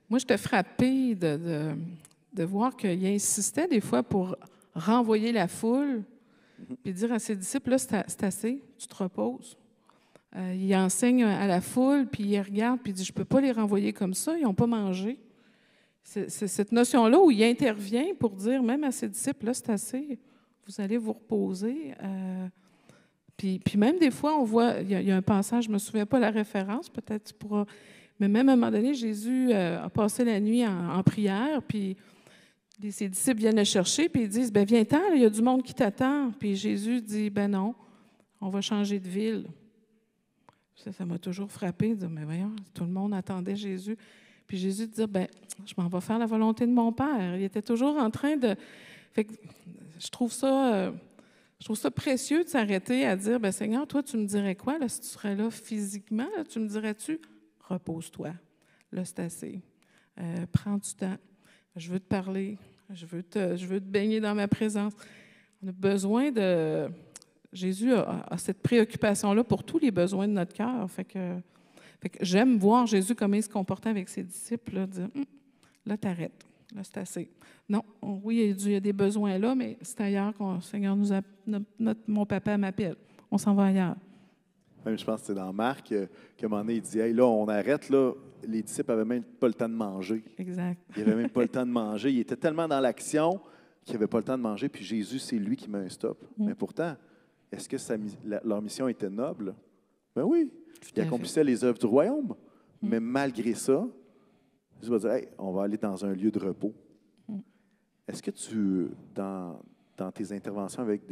Moi, j'étais frappée de voir qu'il insistait des fois pour renvoyer la foule puis dire à ses disciples, là, c'est assez, tu te reposes. Il enseigne à la foule, puis il regarde, puis il dit, je ne peux pas les renvoyer comme ça, ils n'ont pas mangé. C'est cette notion-là où il intervient pour dire, même à ses disciples, là, c'est assez, vous allez vous reposer. Puis même des fois, on voit, il y a un passage, je ne me souviens pas la référence, peut-être tu pourras, mais même à un moment donné, Jésus a passé la nuit en prière, puis ses disciples viennent le chercher, puis ils disent, ben viens-t'en, il y a du monde qui t'attend. Puis Jésus dit, ben non, on va changer de ville. Ça m'a toujours frappé, de dire, mais voyons, tout le monde attendait Jésus. Puis Jésus dit, ben, je m'en vais faire la volonté de mon Père. Il était toujours en train de... Fait que, je trouve ça précieux de s'arrêter à dire, ben Seigneur, toi, tu me dirais quoi, là, si tu serais là physiquement? Là, tu me dirais-tu, repose-toi. Là, c'est assez. Prends du temps. Je veux te parler. Je veux te baigner dans ma présence. On a besoin de... Jésus a cette préoccupation-là pour tous les besoins de notre cœur. Fait que j'aime voir Jésus comment il se comportait avec ses disciples, là, dire, là, t'arrêtes. Là, c'est assez. Non, oui, il y a des besoins là, mais c'est ailleurs que le Seigneur mon papa m'appelle. On s'en va ailleurs. Même, je pense que c'est dans Marc qu'à un moment donné, il dit, hey, là, on arrête, là. Les disciples n'avaient même pas le temps de manger. Exact. Ils n'avaient même pas le temps de manger. Ils étaient tellement dans l'action qu'ils n'avaient pas le temps de manger. Puis Jésus, c'est lui qui met un stop. Mais pourtant, est-ce que leur mission était noble? Ben oui. Ils accomplissaient les œuvres du royaume. Mais malgré ça, Jésus va dire, hey, on va aller dans un lieu de repos. Est-ce que tu, dans tes interventions avec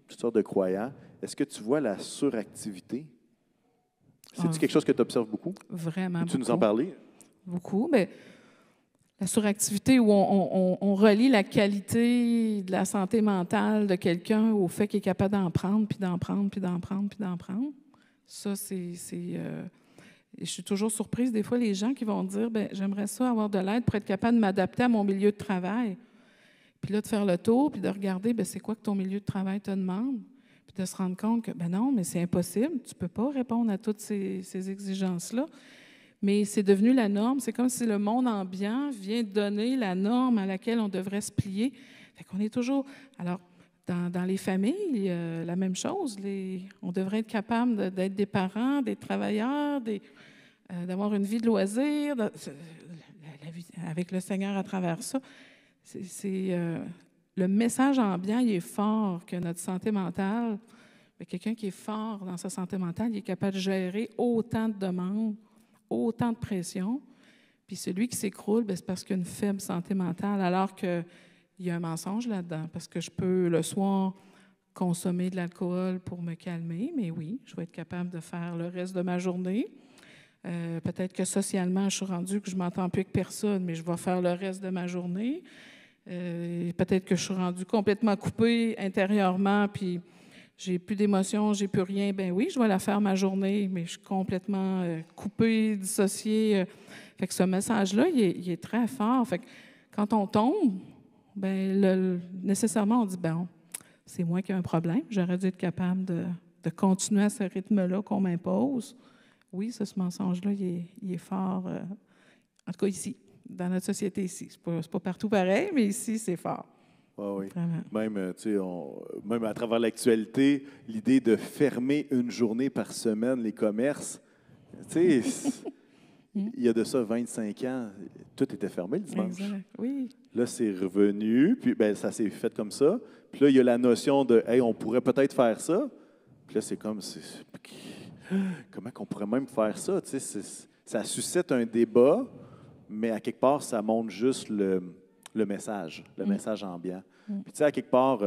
toutes sortes de croyants, est-ce que tu vois la suractivité C'est-tu quelque chose que tu observes beaucoup? Vraiment Peux-tu beaucoup. nous en parler? Beaucoup. Bien, la suractivité où on relie la qualité de la santé mentale de quelqu'un au fait qu'il est capable d'en prendre, puis d'en prendre, puis d'en prendre, puis d'en prendre. Ça, je suis toujours surprise, des fois, les gens qui vont dire, bien, j'aimerais ça avoir de l'aide pour être capable de m'adapter à mon milieu de travail. Puis là, de faire le tour, puis de regarder, bien, c'est quoi que ton milieu de travail te demande, puis de se rendre compte que, ben non, mais c'est impossible, tu ne peux pas répondre à toutes ces exigences-là. Mais c'est devenu la norme. C'est comme si le monde ambiant vient donner la norme à laquelle on devrait se plier. Fait qu'on est toujours... Alors, dans les familles, la même chose. On devrait être capable d'être des parents, des travailleurs, d'avoir une vie de loisirs, la vie avec le Seigneur à travers ça. Le message ambiant, il est fort que notre santé mentale, quelqu'un qui est fort dans sa santé mentale, il est capable de gérer autant de demandes, autant de pression. Puis celui qui s'écroule, c'est parce qu'il a une faible santé mentale, alors qu'il y a un mensonge là-dedans. Parce que je peux, le soir, consommer de l'alcool pour me calmer, mais oui, je vais être capable de faire le reste de ma journée. Peut-être que socialement, je suis rendue que je ne m'entends plus avec personne, mais je vais faire le reste de ma journée. Peut-être que je suis rendue complètement coupée intérieurement, puis j'ai plus d'émotions, j'ai plus rien. Ben oui, je vais la faire ma journée, mais je suis complètement coupée, dissociée. Fait que ce message-là, il est très fort. Fait que quand on tombe, ben nécessairement, on dit, bon, c'est moi qui ai un problème. J'aurais dû être capable de continuer à ce rythme-là qu'on m'impose. Oui, ce mensonge-là, il est fort. En tout cas, ici, dans notre société ici. C'est pas partout pareil, mais ici, c'est fort. Oui. Même, même à travers l'actualité, l'idée de fermer une journée par semaine les commerces, tu sais, il y a de ça 25 ans, tout était fermé le dimanche. Exact. Oui. Là, c'est revenu, puis ça s'est fait comme ça. Puis là, il y a la notion de, hey, on pourrait peut-être faire ça. Puis là, c'est comme, comment qu'on pourrait même faire ça? Tu sais, ça suscite un débat, mais à quelque part, ça montre juste le message ambiant. Puis, tu sais, à quelque part,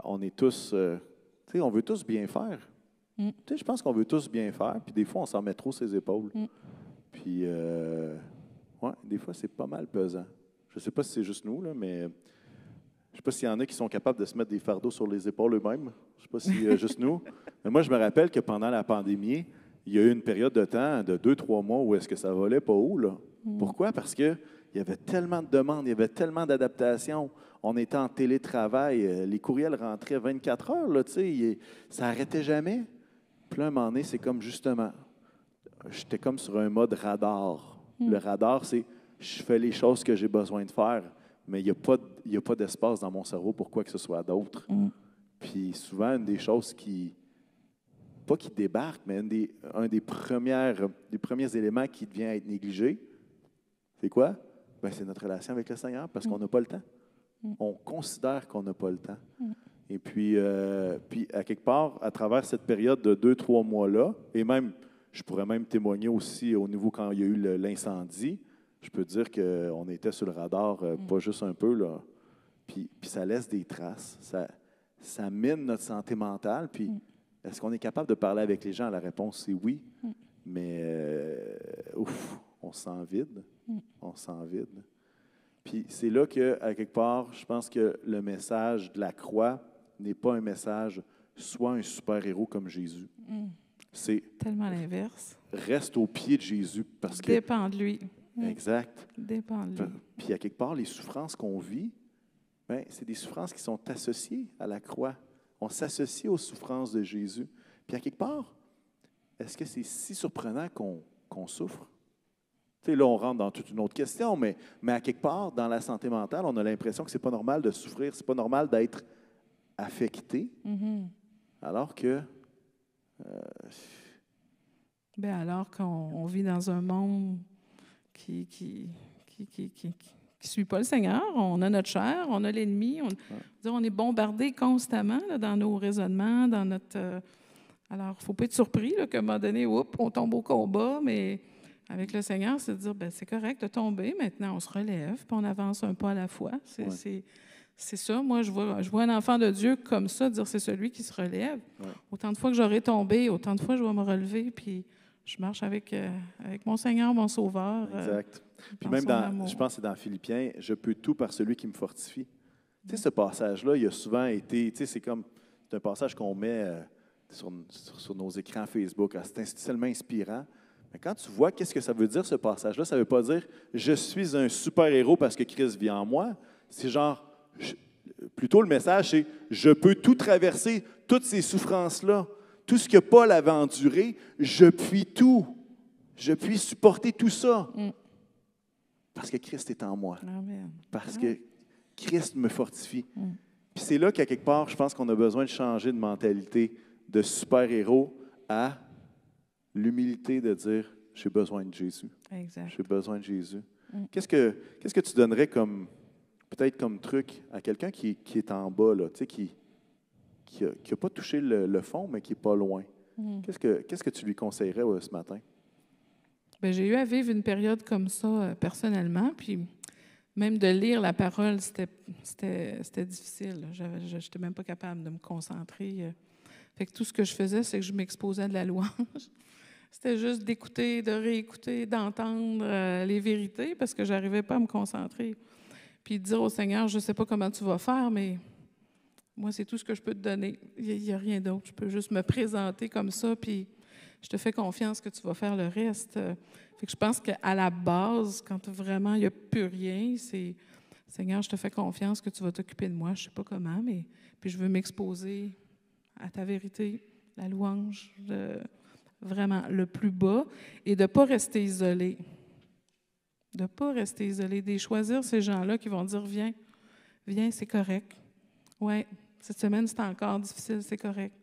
on est tous, tu sais, on veut tous bien faire. Tu sais, je pense qu'on veut tous bien faire, puis des fois, on s'en met trop ses épaules. Puis, ouais, des fois, c'est pas mal pesant. Je ne sais pas si c'est juste nous, là, mais je ne sais pas s'il y en a qui sont capables de se mettre des fardeaux sur les épaules eux-mêmes. Je ne sais pas si c'est juste nous. Mais moi, je me rappelle que pendant la pandémie, il y a eu une période de temps, de 2-3 mois, où est-ce que ça volait pas haut, là. Pourquoi? Parce qu'il y avait tellement de demandes, il y avait tellement d'adaptations. On était en télétravail, les courriels rentraient 24 heures, là, tu sais, ça n'arrêtait jamais. Puis là, à un moment donné, c'est comme justement, j'étais comme sur un mode radar. Le radar, c'est je fais les choses que j'ai besoin de faire, mais il n'y a pas d'espace dans mon cerveau pour quoi que ce soit d'autre. Puis souvent, une des choses pas qui débarque, mais un des premiers éléments qui devient être négligé, c'est quoi? Ben, c'est notre relation avec le Seigneur, parce qu'on n'a pas le temps. On considère qu'on n'a pas le temps. Et puis, à quelque part, à travers cette période de 2-3 mois-là, et même, je pourrais même témoigner aussi au niveau quand il y a eu l'incendie, je peux dire qu'on était sur le radar, pas juste un peu, là. Puis ça laisse des traces. Ça mine notre santé mentale. Puis est-ce qu'on est capable de parler avec les gens? La réponse, c'est oui. Mais, on se sent vide. On se sent vide. Puis c'est là qu'à quelque part, je pense que le message de la croix n'est pas un message « sois un super-héros comme Jésus ». C'est tellement l'inverse. Reste au pied de Jésus. Parce que dépend de lui. Exact. Dépend de lui. Puis à quelque part, les souffrances qu'on vit, c'est des souffrances qui sont associées à la croix. On s'associe aux souffrances de Jésus. Puis à quelque part, est-ce que c'est si surprenant qu'on souffre? Tu sais, là, on rentre dans toute une autre question, mais à quelque part, dans la santé mentale, on a l'impression que ce n'est pas normal de souffrir, c'est pas normal d'être affecté, alors que... alors qu'on vit dans un monde qui suit pas le Seigneur, on a notre chair, on a l'ennemi, on est bombardé constamment là, dans nos raisonnements, dans notre... alors, il ne faut pas être surpris qu'à un moment donné, on tombe au combat, mais avec le Seigneur, c'est de dire, c'est correct de tomber, maintenant on se relève, puis on avance un pas à la fois. c'est ça. Moi, je vois un enfant de Dieu comme ça, dire c'est celui qui se relève. Ouais. Autant de fois que j'aurai tombé, autant de fois je vais me relever, puis je marche avec mon Seigneur, mon Sauveur. Exact. Puis dans même son dans, amour. je pense que c'est dans Philippiens, je peux tout par celui qui me fortifie. Tu sais, ce passage-là, il a souvent été, tu sais, c'est un passage qu'on met sur nos écrans Facebook. C'est tellement inspirant. Mais quand tu vois qu'est-ce que ça veut dire, ce passage-là, ça ne veut pas dire je suis un super-héros parce que Christ vit en moi. C'est genre, plutôt le message, c'est je peux tout traverser, toutes ces souffrances-là, tout ce que Paul avait enduré, je puis tout. Je puis supporter tout ça. Parce que Christ est en moi. Amen. Parce que Christ me fortifie. Puis c'est là qu'à quelque part, je pense qu'on a besoin de changer de mentalité de super-héros à l'humilité de dire j'ai besoin de Jésus. Exact. J'ai besoin de Jésus. Qu'est-ce que tu donnerais peut-être comme truc à quelqu'un qui est en bas, là, tu sais, qui n'a pas touché le fond, mais qui n'est pas loin? Qu'est-ce que tu lui conseillerais ce matin? Bien, j'ai eu à vivre une période comme ça personnellement, puis même de lire la parole, c'était difficile. Je n'étais même pas capable de me concentrer. Fait que tout ce que je faisais, c'est que je m'exposais à de la louange. C'était juste d'écouter, de réécouter, d'entendre les vérités parce que je n'arrivais pas à me concentrer. Puis de dire au Seigneur, je ne sais pas comment tu vas faire, mais moi, c'est tout ce que je peux te donner. Il n'y a rien d'autre. Je peux juste me présenter comme ça, puis je te fais confiance que tu vas faire le reste. Fait que je pense qu'à la base, quand vraiment il n'y a plus rien, c'est Seigneur, je te fais confiance que tu vas t'occuper de moi. Je ne sais pas comment, mais puis je veux m'exposer à ta vérité, la louange, vraiment le plus bas, et de ne pas rester isolé. De ne pas rester isolé, de choisir ces gens-là qui vont dire viens, c'est correct. Oui, cette semaine, c'était encore difficile, c'est correct.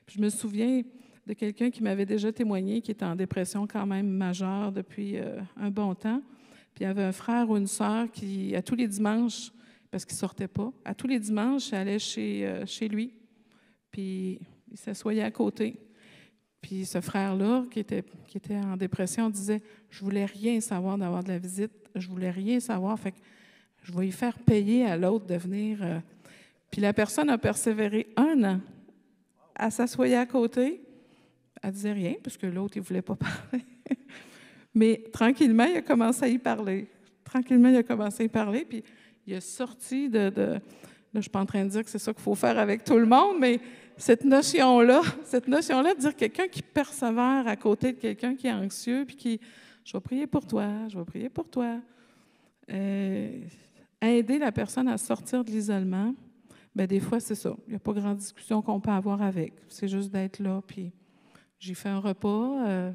Puis je me souviens de quelqu'un qui m'avait déjà témoigné, qui était en dépression quand même majeure depuis un bon temps. Puis il y avait un frère ou une sœur qui, à tous les dimanches, parce qu'il ne sortait pas, à tous les dimanches, allait chez lui, puis il s'assoyait à côté. Puis ce frère-là, qui était en dépression, disait « Je ne voulais rien savoir d'avoir de la visite, je ne voulais rien savoir, fait que je vais y faire payer à l'autre de venir. » Puis la personne a persévéré 1 an. Elle s'assoyait à côté, elle ne disait rien, parce que l'autre, il ne voulait pas parler. Mais tranquillement, il a commencé à y parler. Puis il est sorti de là, je ne suis pas en train de dire que c'est ça qu'il faut faire avec tout le monde, mais cette notion-là de dire quelqu'un qui persévère à côté de quelqu'un qui est anxieux, puis qui, je vais prier pour toi. Aider la personne à sortir de l'isolement, bien, des fois, c'est ça. Il n'y a pas grande discussion qu'on peut avoir avec. C'est juste d'être là, puis j'ai fait un repas,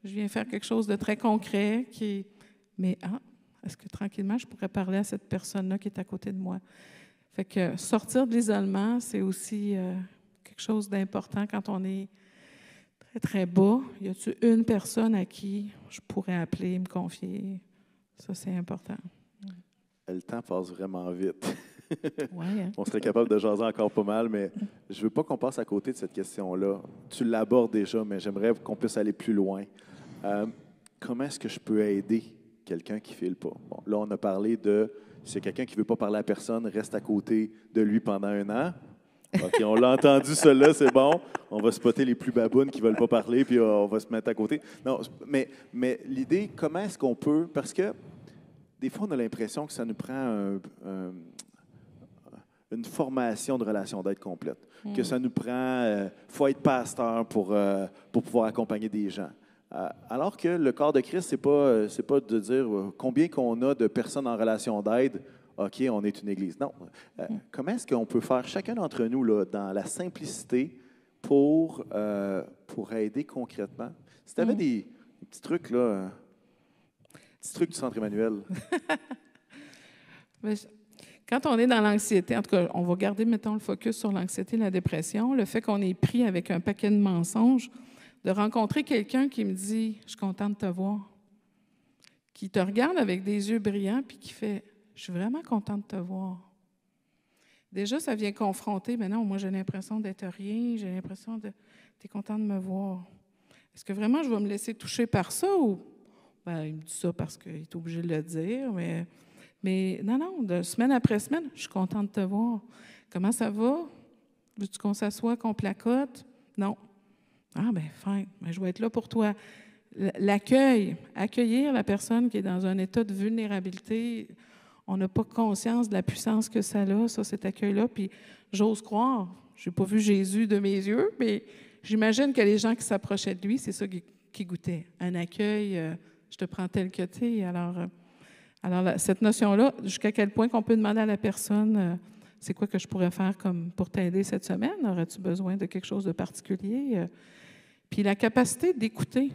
je viens faire quelque chose de très concret, mais est-ce que tranquillement, je pourrais parler à cette personne-là qui est à côté de moi? Fait que sortir de l'isolement, c'est aussi quelque chose d'important quand on est très, très bas. Y a-t-il une personne à qui je pourrais appeler, me confier? Ça, c'est important. Le temps passe vraiment vite. Ouais, hein? On serait capable de jaser encore pas mal, mais je ne veux pas qu'on passe à côté de cette question-là. Tu l'abordes déjà, mais j'aimerais qu'on puisse aller plus loin. Comment est-ce que je peux aider quelqu'un qui ne file pas? Bon, là, on a parlé de si quelqu'un qui ne veut pas parler à personne, reste à côté de lui pendant 1 an. OK, on l'a entendu, cela, c'est bon. On va spotter les plus babounes qui ne veulent pas parler, puis on va se mettre à côté. Non, mais l'idée, comment est-ce qu'on peut... Parce que des fois, on a l'impression que ça nous prend une formation de relation d'aide complète, que ça nous prend... faut être pasteur pour pouvoir accompagner des gens. Alors que le corps de Christ, c'est pas de dire combien qu'on a de personnes en relation d'aide, OK, on est une église. Non. Comment est-ce qu'on peut faire chacun d'entre nous là, dans la simplicité pour aider concrètement? Si tu avais des petits trucs, là, petits trucs du Centre Emmanuel. Quand on est dans l'anxiété, en tout cas, on va garder, mettons, le focus sur l'anxiété et la dépression, le fait qu'on est pris avec un paquet de mensonges, de rencontrer quelqu'un qui me dit « Je suis content de te voir », qui te regarde avec des yeux brillants puis qui fait « Je suis vraiment content de te voir ». Déjà, ça vient confronter « Mais non, moi, j'ai l'impression d'être rien, j'ai l'impression de... Tu es content de me voir. Est-ce que vraiment je vais me laisser toucher par ça ou... » Ben, il me dit ça parce qu'il est obligé de le dire, mais Mais non, de semaine après semaine, je suis contente de te voir. Comment ça va? Veux-tu qu'on s'assoie, qu'on placote? Non. Ah, bien, fine. Ben, je vais être là pour toi. L'accueil, accueillir la personne qui est dans un état de vulnérabilité, on n'a pas conscience de la puissance que ça a, ça, cet accueil-là. Puis j'ose croire, je n'ai pas vu Jésus de mes yeux, mais j'imagine que les gens qui s'approchaient de lui, c'est ça qui goûtaient. Un accueil, je te prends tel que tu es. Alors cette notion-là, jusqu'à quel point qu'on peut demander à la personne, c'est quoi que je pourrais faire comme pour t'aider cette semaine? Aurais-tu besoin de quelque chose de particulier? Puis la capacité d'écouter.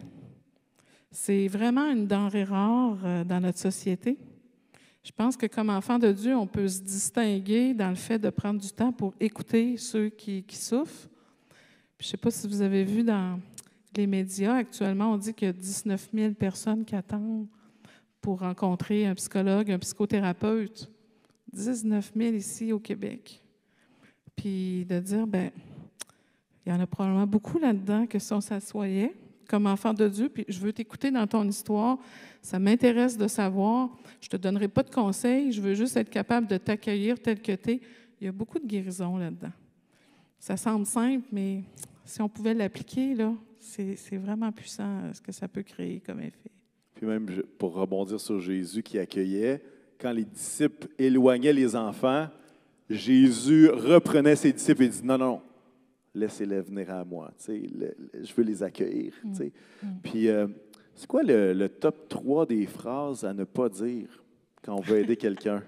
C'est vraiment une denrée rare dans notre société. Je pense que comme enfant de Dieu, on peut se distinguer dans le fait de prendre du temps pour écouter ceux qui souffrent. Puis je ne sais pas si vous avez vu dans les médias, actuellement, on dit qu'il y a 19 000 personnes qui attendent pour rencontrer un psychologue, un psychothérapeute. 19 000 ici au Québec. Puis de dire, bien, il y en a probablement beaucoup là-dedans que si on s'assoyait, comme enfant de Dieu, puis je veux t'écouter dans ton histoire. Ça m'intéresse de savoir. Je ne te donnerai pas de conseils. Je veux juste être capable de t'accueillir tel que tu es. Il y a beaucoup de guérison là-dedans. Ça semble simple, mais si on pouvait l'appliquer, là, c'est vraiment puissant ce que ça peut créer comme effet. Puis même, pour rebondir sur Jésus qui accueillait, quand les disciples éloignaient les enfants, Jésus reprenait ses disciples et dit « Non, laissez-les venir à moi. Je veux les accueillir. » Puis, c'est quoi le top 3 des phrases à ne pas dire quand on veut aider quelqu'un?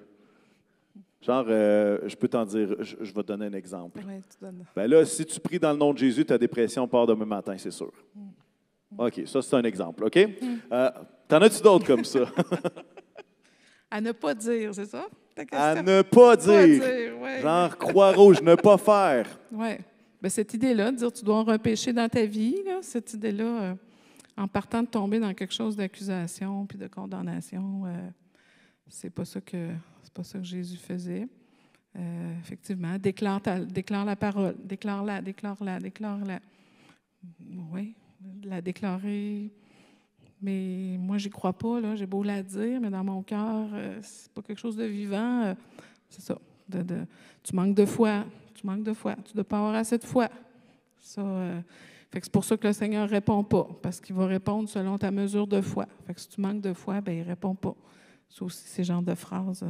Genre, je peux t'en dire, je vais te donner un exemple. Oui, tu donnes. Ben là, si tu pries dans le nom de Jésus, ta dépression part demain matin, c'est sûr. OK, ça, c'est un exemple, OK? T'en as-tu d'autres comme ça? À ne pas dire, c'est ça? À ne pas dire. Ouais. Genre, croix rouge, ne pas faire. Oui. Bien, cette idée-là, de dire tu dois repêcher dans ta vie, là, cette idée-là, en partant de tomber dans quelque chose d'accusation puis de condamnation, c'est pas ça que Jésus faisait. Effectivement, déclare la parole, déclare-la. Oui, la déclarer. Mais moi, j'y crois pas, là. J'ai beau la dire, mais dans mon cœur, c'est pas quelque chose de vivant. C'est ça. Tu manques de foi. Tu ne dois pas avoir assez de foi. Ça, fait que c'est pour ça que le Seigneur ne répond pas, parce qu'il va répondre selon ta mesure de foi. Fait que si tu manques de foi, bien, il ne répond pas. C'est aussi ces genres de phrases.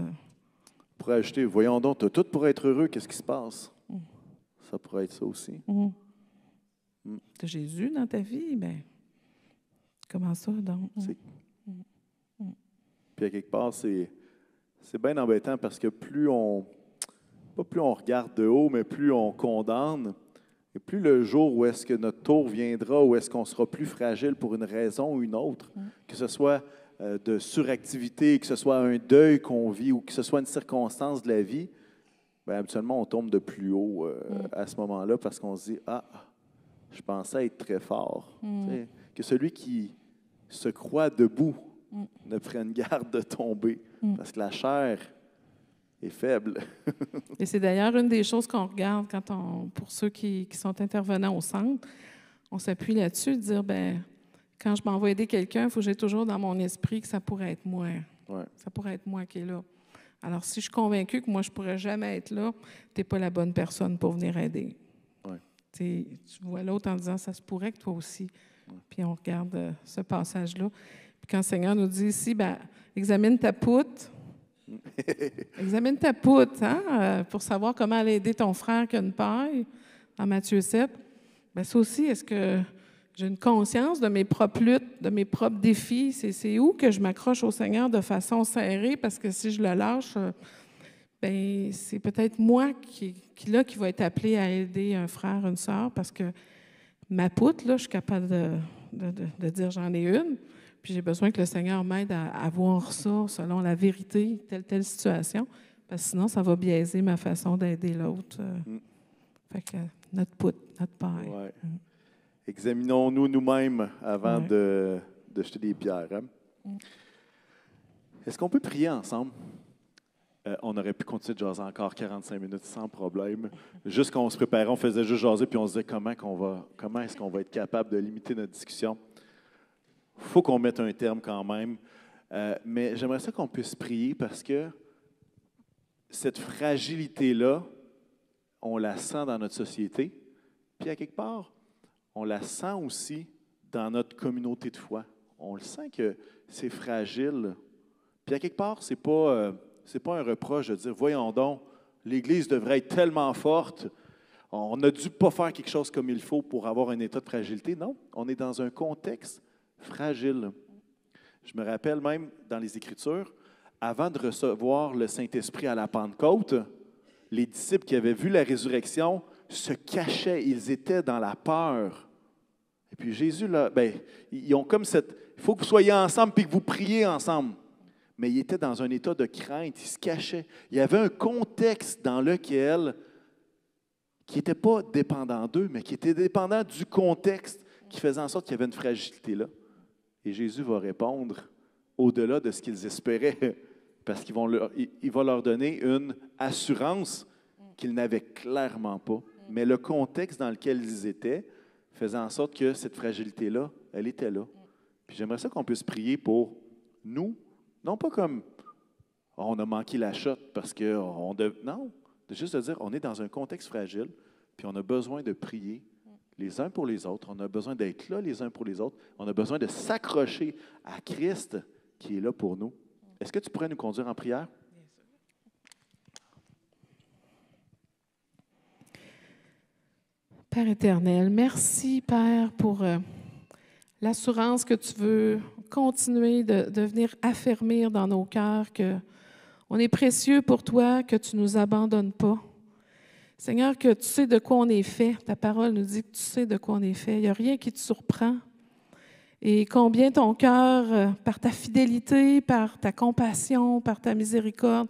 Pour ajouter, voyons donc, tu as tout pour être heureux, qu'est-ce qui se passe? Ça pourrait être ça aussi. Tu as Jésus dans ta vie, bien, comment ça, donc? Puis à quelque part, c'est bien embêtant parce que plus on regarde de haut, mais plus on condamne, et plus le jour où est-ce que notre tour viendra, où est-ce qu'on sera plus fragile pour une raison ou une autre, que ce soit de suractivité, que ce soit un deuil qu'on vit ou que ce soit une circonstance de la vie, bien, habituellement, on tombe de plus haut à ce moment-là parce qu'on se dit « Ah, je pensais être très fort. » Que celui qui se croit debout ne prenne garde de tomber parce que la chair est faible. Et c'est d'ailleurs une des choses qu'on regarde pour ceux qui sont intervenants au centre, on s'appuie là-dessus, de dire, bien, quand je m'en vais aider quelqu'un, il faut que j'ai toujours dans mon esprit que ça pourrait être moi. Ouais. Ça pourrait être moi qui est là. Alors, si je suis convaincue que moi, je ne pourrais jamais être là, tu n'es pas la bonne personne pour venir aider. Ouais. Tu vois l'autre en disant, ça se pourrait que toi aussi. Puis on regarde ce passage-là. Puis quand le Seigneur nous dit ici, ben, examine ta poutre. Examine ta poutre, pour savoir comment aller aider ton frère qui a une paille, dans Matthieu 7. Bien, ça aussi, est-ce que j'ai une conscience de mes propres luttes, de mes propres défis? C'est où que je m'accroche au Seigneur de façon serrée? Parce que si je le lâche, bien, c'est peut-être moi qui va être appelé à aider un frère, une sœur, parce que ma poutre, là, je suis capable de dire j'en ai une. Puis j'ai besoin que le Seigneur m'aide à voir ça selon la vérité, telle situation, parce que sinon, ça va biaiser ma façon d'aider l'autre. Fait que notre poutre, notre paille. Ouais. Examinons-nous nous-mêmes avant de jeter des pierres. Est-ce qu'on peut prier ensemble? On aurait pu continuer de jaser encore 45 minutes sans problème. Juste quand on se préparait, on faisait juste jaser, puis on se disait comment est-ce qu'on va être capable de limiter notre discussion. Il faut qu'on mette un terme quand même. Mais j'aimerais ça qu'on puisse prier parce que cette fragilité-là, on la sent dans notre société. Puis à quelque part, on la sent aussi dans notre communauté de foi. On le sent que c'est fragile. Puis à quelque part, c'est pas un reproche de dire, voyons donc, l'Église devrait être tellement forte. On a dû pas faire quelque chose comme il faut pour avoir un état de fragilité. Non, on est dans un contexte fragile. Je me rappelle même dans les Écritures, avant de recevoir le Saint-Esprit à la Pentecôte, les disciples qui avaient vu la résurrection se cachaient, ils étaient dans la peur. Et puis Jésus, là, ils ont comme cette... Il faut que vous soyez ensemble puis que vous priez ensemble. Mais ils étaient dans un état de crainte, ils se cachaient. Il y avait un contexte dans lequel, qui n'était pas dépendant d'eux, mais qui était dépendant du contexte qui faisait en sorte qu'il y avait une fragilité là. Et Jésus va répondre au-delà de ce qu'ils espéraient, parce qu'il va leur donner une assurance qu'ils n'avaient clairement pas. Mais le contexte dans lequel ils étaient faisait en sorte que cette fragilité-là, elle était là. Puis j'aimerais ça qu'on puisse prier pour nous, non pas comme on a manqué la shot parce que non, de juste de dire on est dans un contexte fragile, puis on a besoin de prier les uns pour les autres, on a besoin d'être là les uns pour les autres, on a besoin de s'accrocher à Christ qui est là pour nous. Est-ce que tu pourrais nous conduire en prière? Père éternel, merci, Père, pour l'assurance que tu veux continuer de venir affermir dans nos cœurs qu'on est précieux pour toi, que tu ne nous abandonnes pas. Seigneur, que tu sais de quoi on est fait. Ta parole nous dit que tu sais de quoi on est fait. Il n'y a rien qui te surprend. Et combien ton cœur, par ta fidélité, par ta compassion, par ta miséricorde,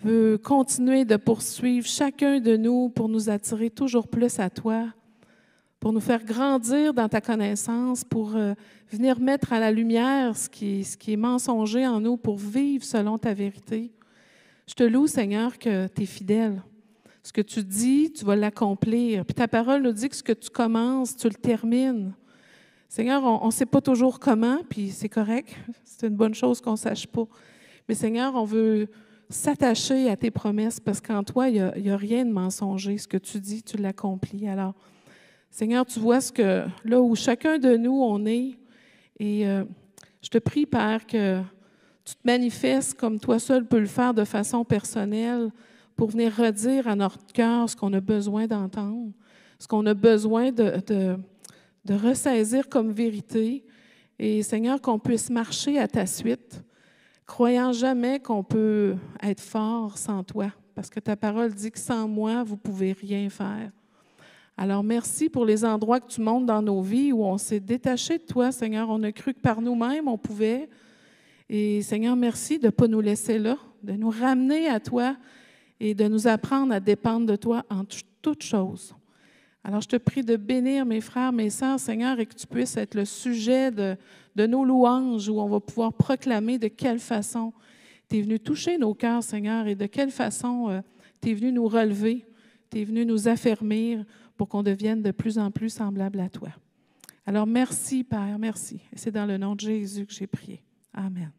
veut continuer de poursuivre chacun de nous pour nous attirer toujours plus à toi, pour nous faire grandir dans ta connaissance, pour venir mettre à la lumière ce qui est mensonger en nous, pour vivre selon ta vérité. Je te loue, Seigneur, que tu es fidèle. Ce que tu dis, tu vas l'accomplir. Puis ta parole nous dit que ce que tu commences, tu le termines. Seigneur, on ne sait pas toujours comment, puis c'est correct. C'est une bonne chose qu'on ne sache pas. Mais Seigneur, on veut s'attacher à tes promesses parce qu'en toi, il n'y a rien de mensonger. Ce que tu dis, tu l'accomplis. Alors, Seigneur, tu vois là où chacun de nous, on est. Et je te prie, Père, que tu te manifestes comme toi seul peux le faire de façon personnelle pour venir redire à notre cœur ce qu'on a besoin d'entendre, ce qu'on a besoin de ressaisir comme vérité. Et Seigneur, qu'on puisse marcher à ta suite, croyant jamais qu'on peut être fort sans toi, parce que ta parole dit que sans moi, vous ne pouvez rien faire. Alors, merci pour les endroits que tu montres dans nos vies où on s'est détaché de toi, Seigneur. On a cru que par nous-mêmes, on pouvait. Et Seigneur, merci de ne pas nous laisser là, de nous ramener à toi et de nous apprendre à dépendre de toi en toutes choses. Alors, je te prie de bénir mes frères, mes sœurs, Seigneur, et que tu puisses être le sujet de nos louanges où on va pouvoir proclamer de quelle façon tu es venu toucher nos cœurs, Seigneur, et de quelle façon tu es venu nous relever, tu es venu nous affermir pour qu'on devienne de plus en plus semblable à toi. Alors, merci, Père, merci. Et c'est dans le nom de Jésus que j'ai prié. Amen.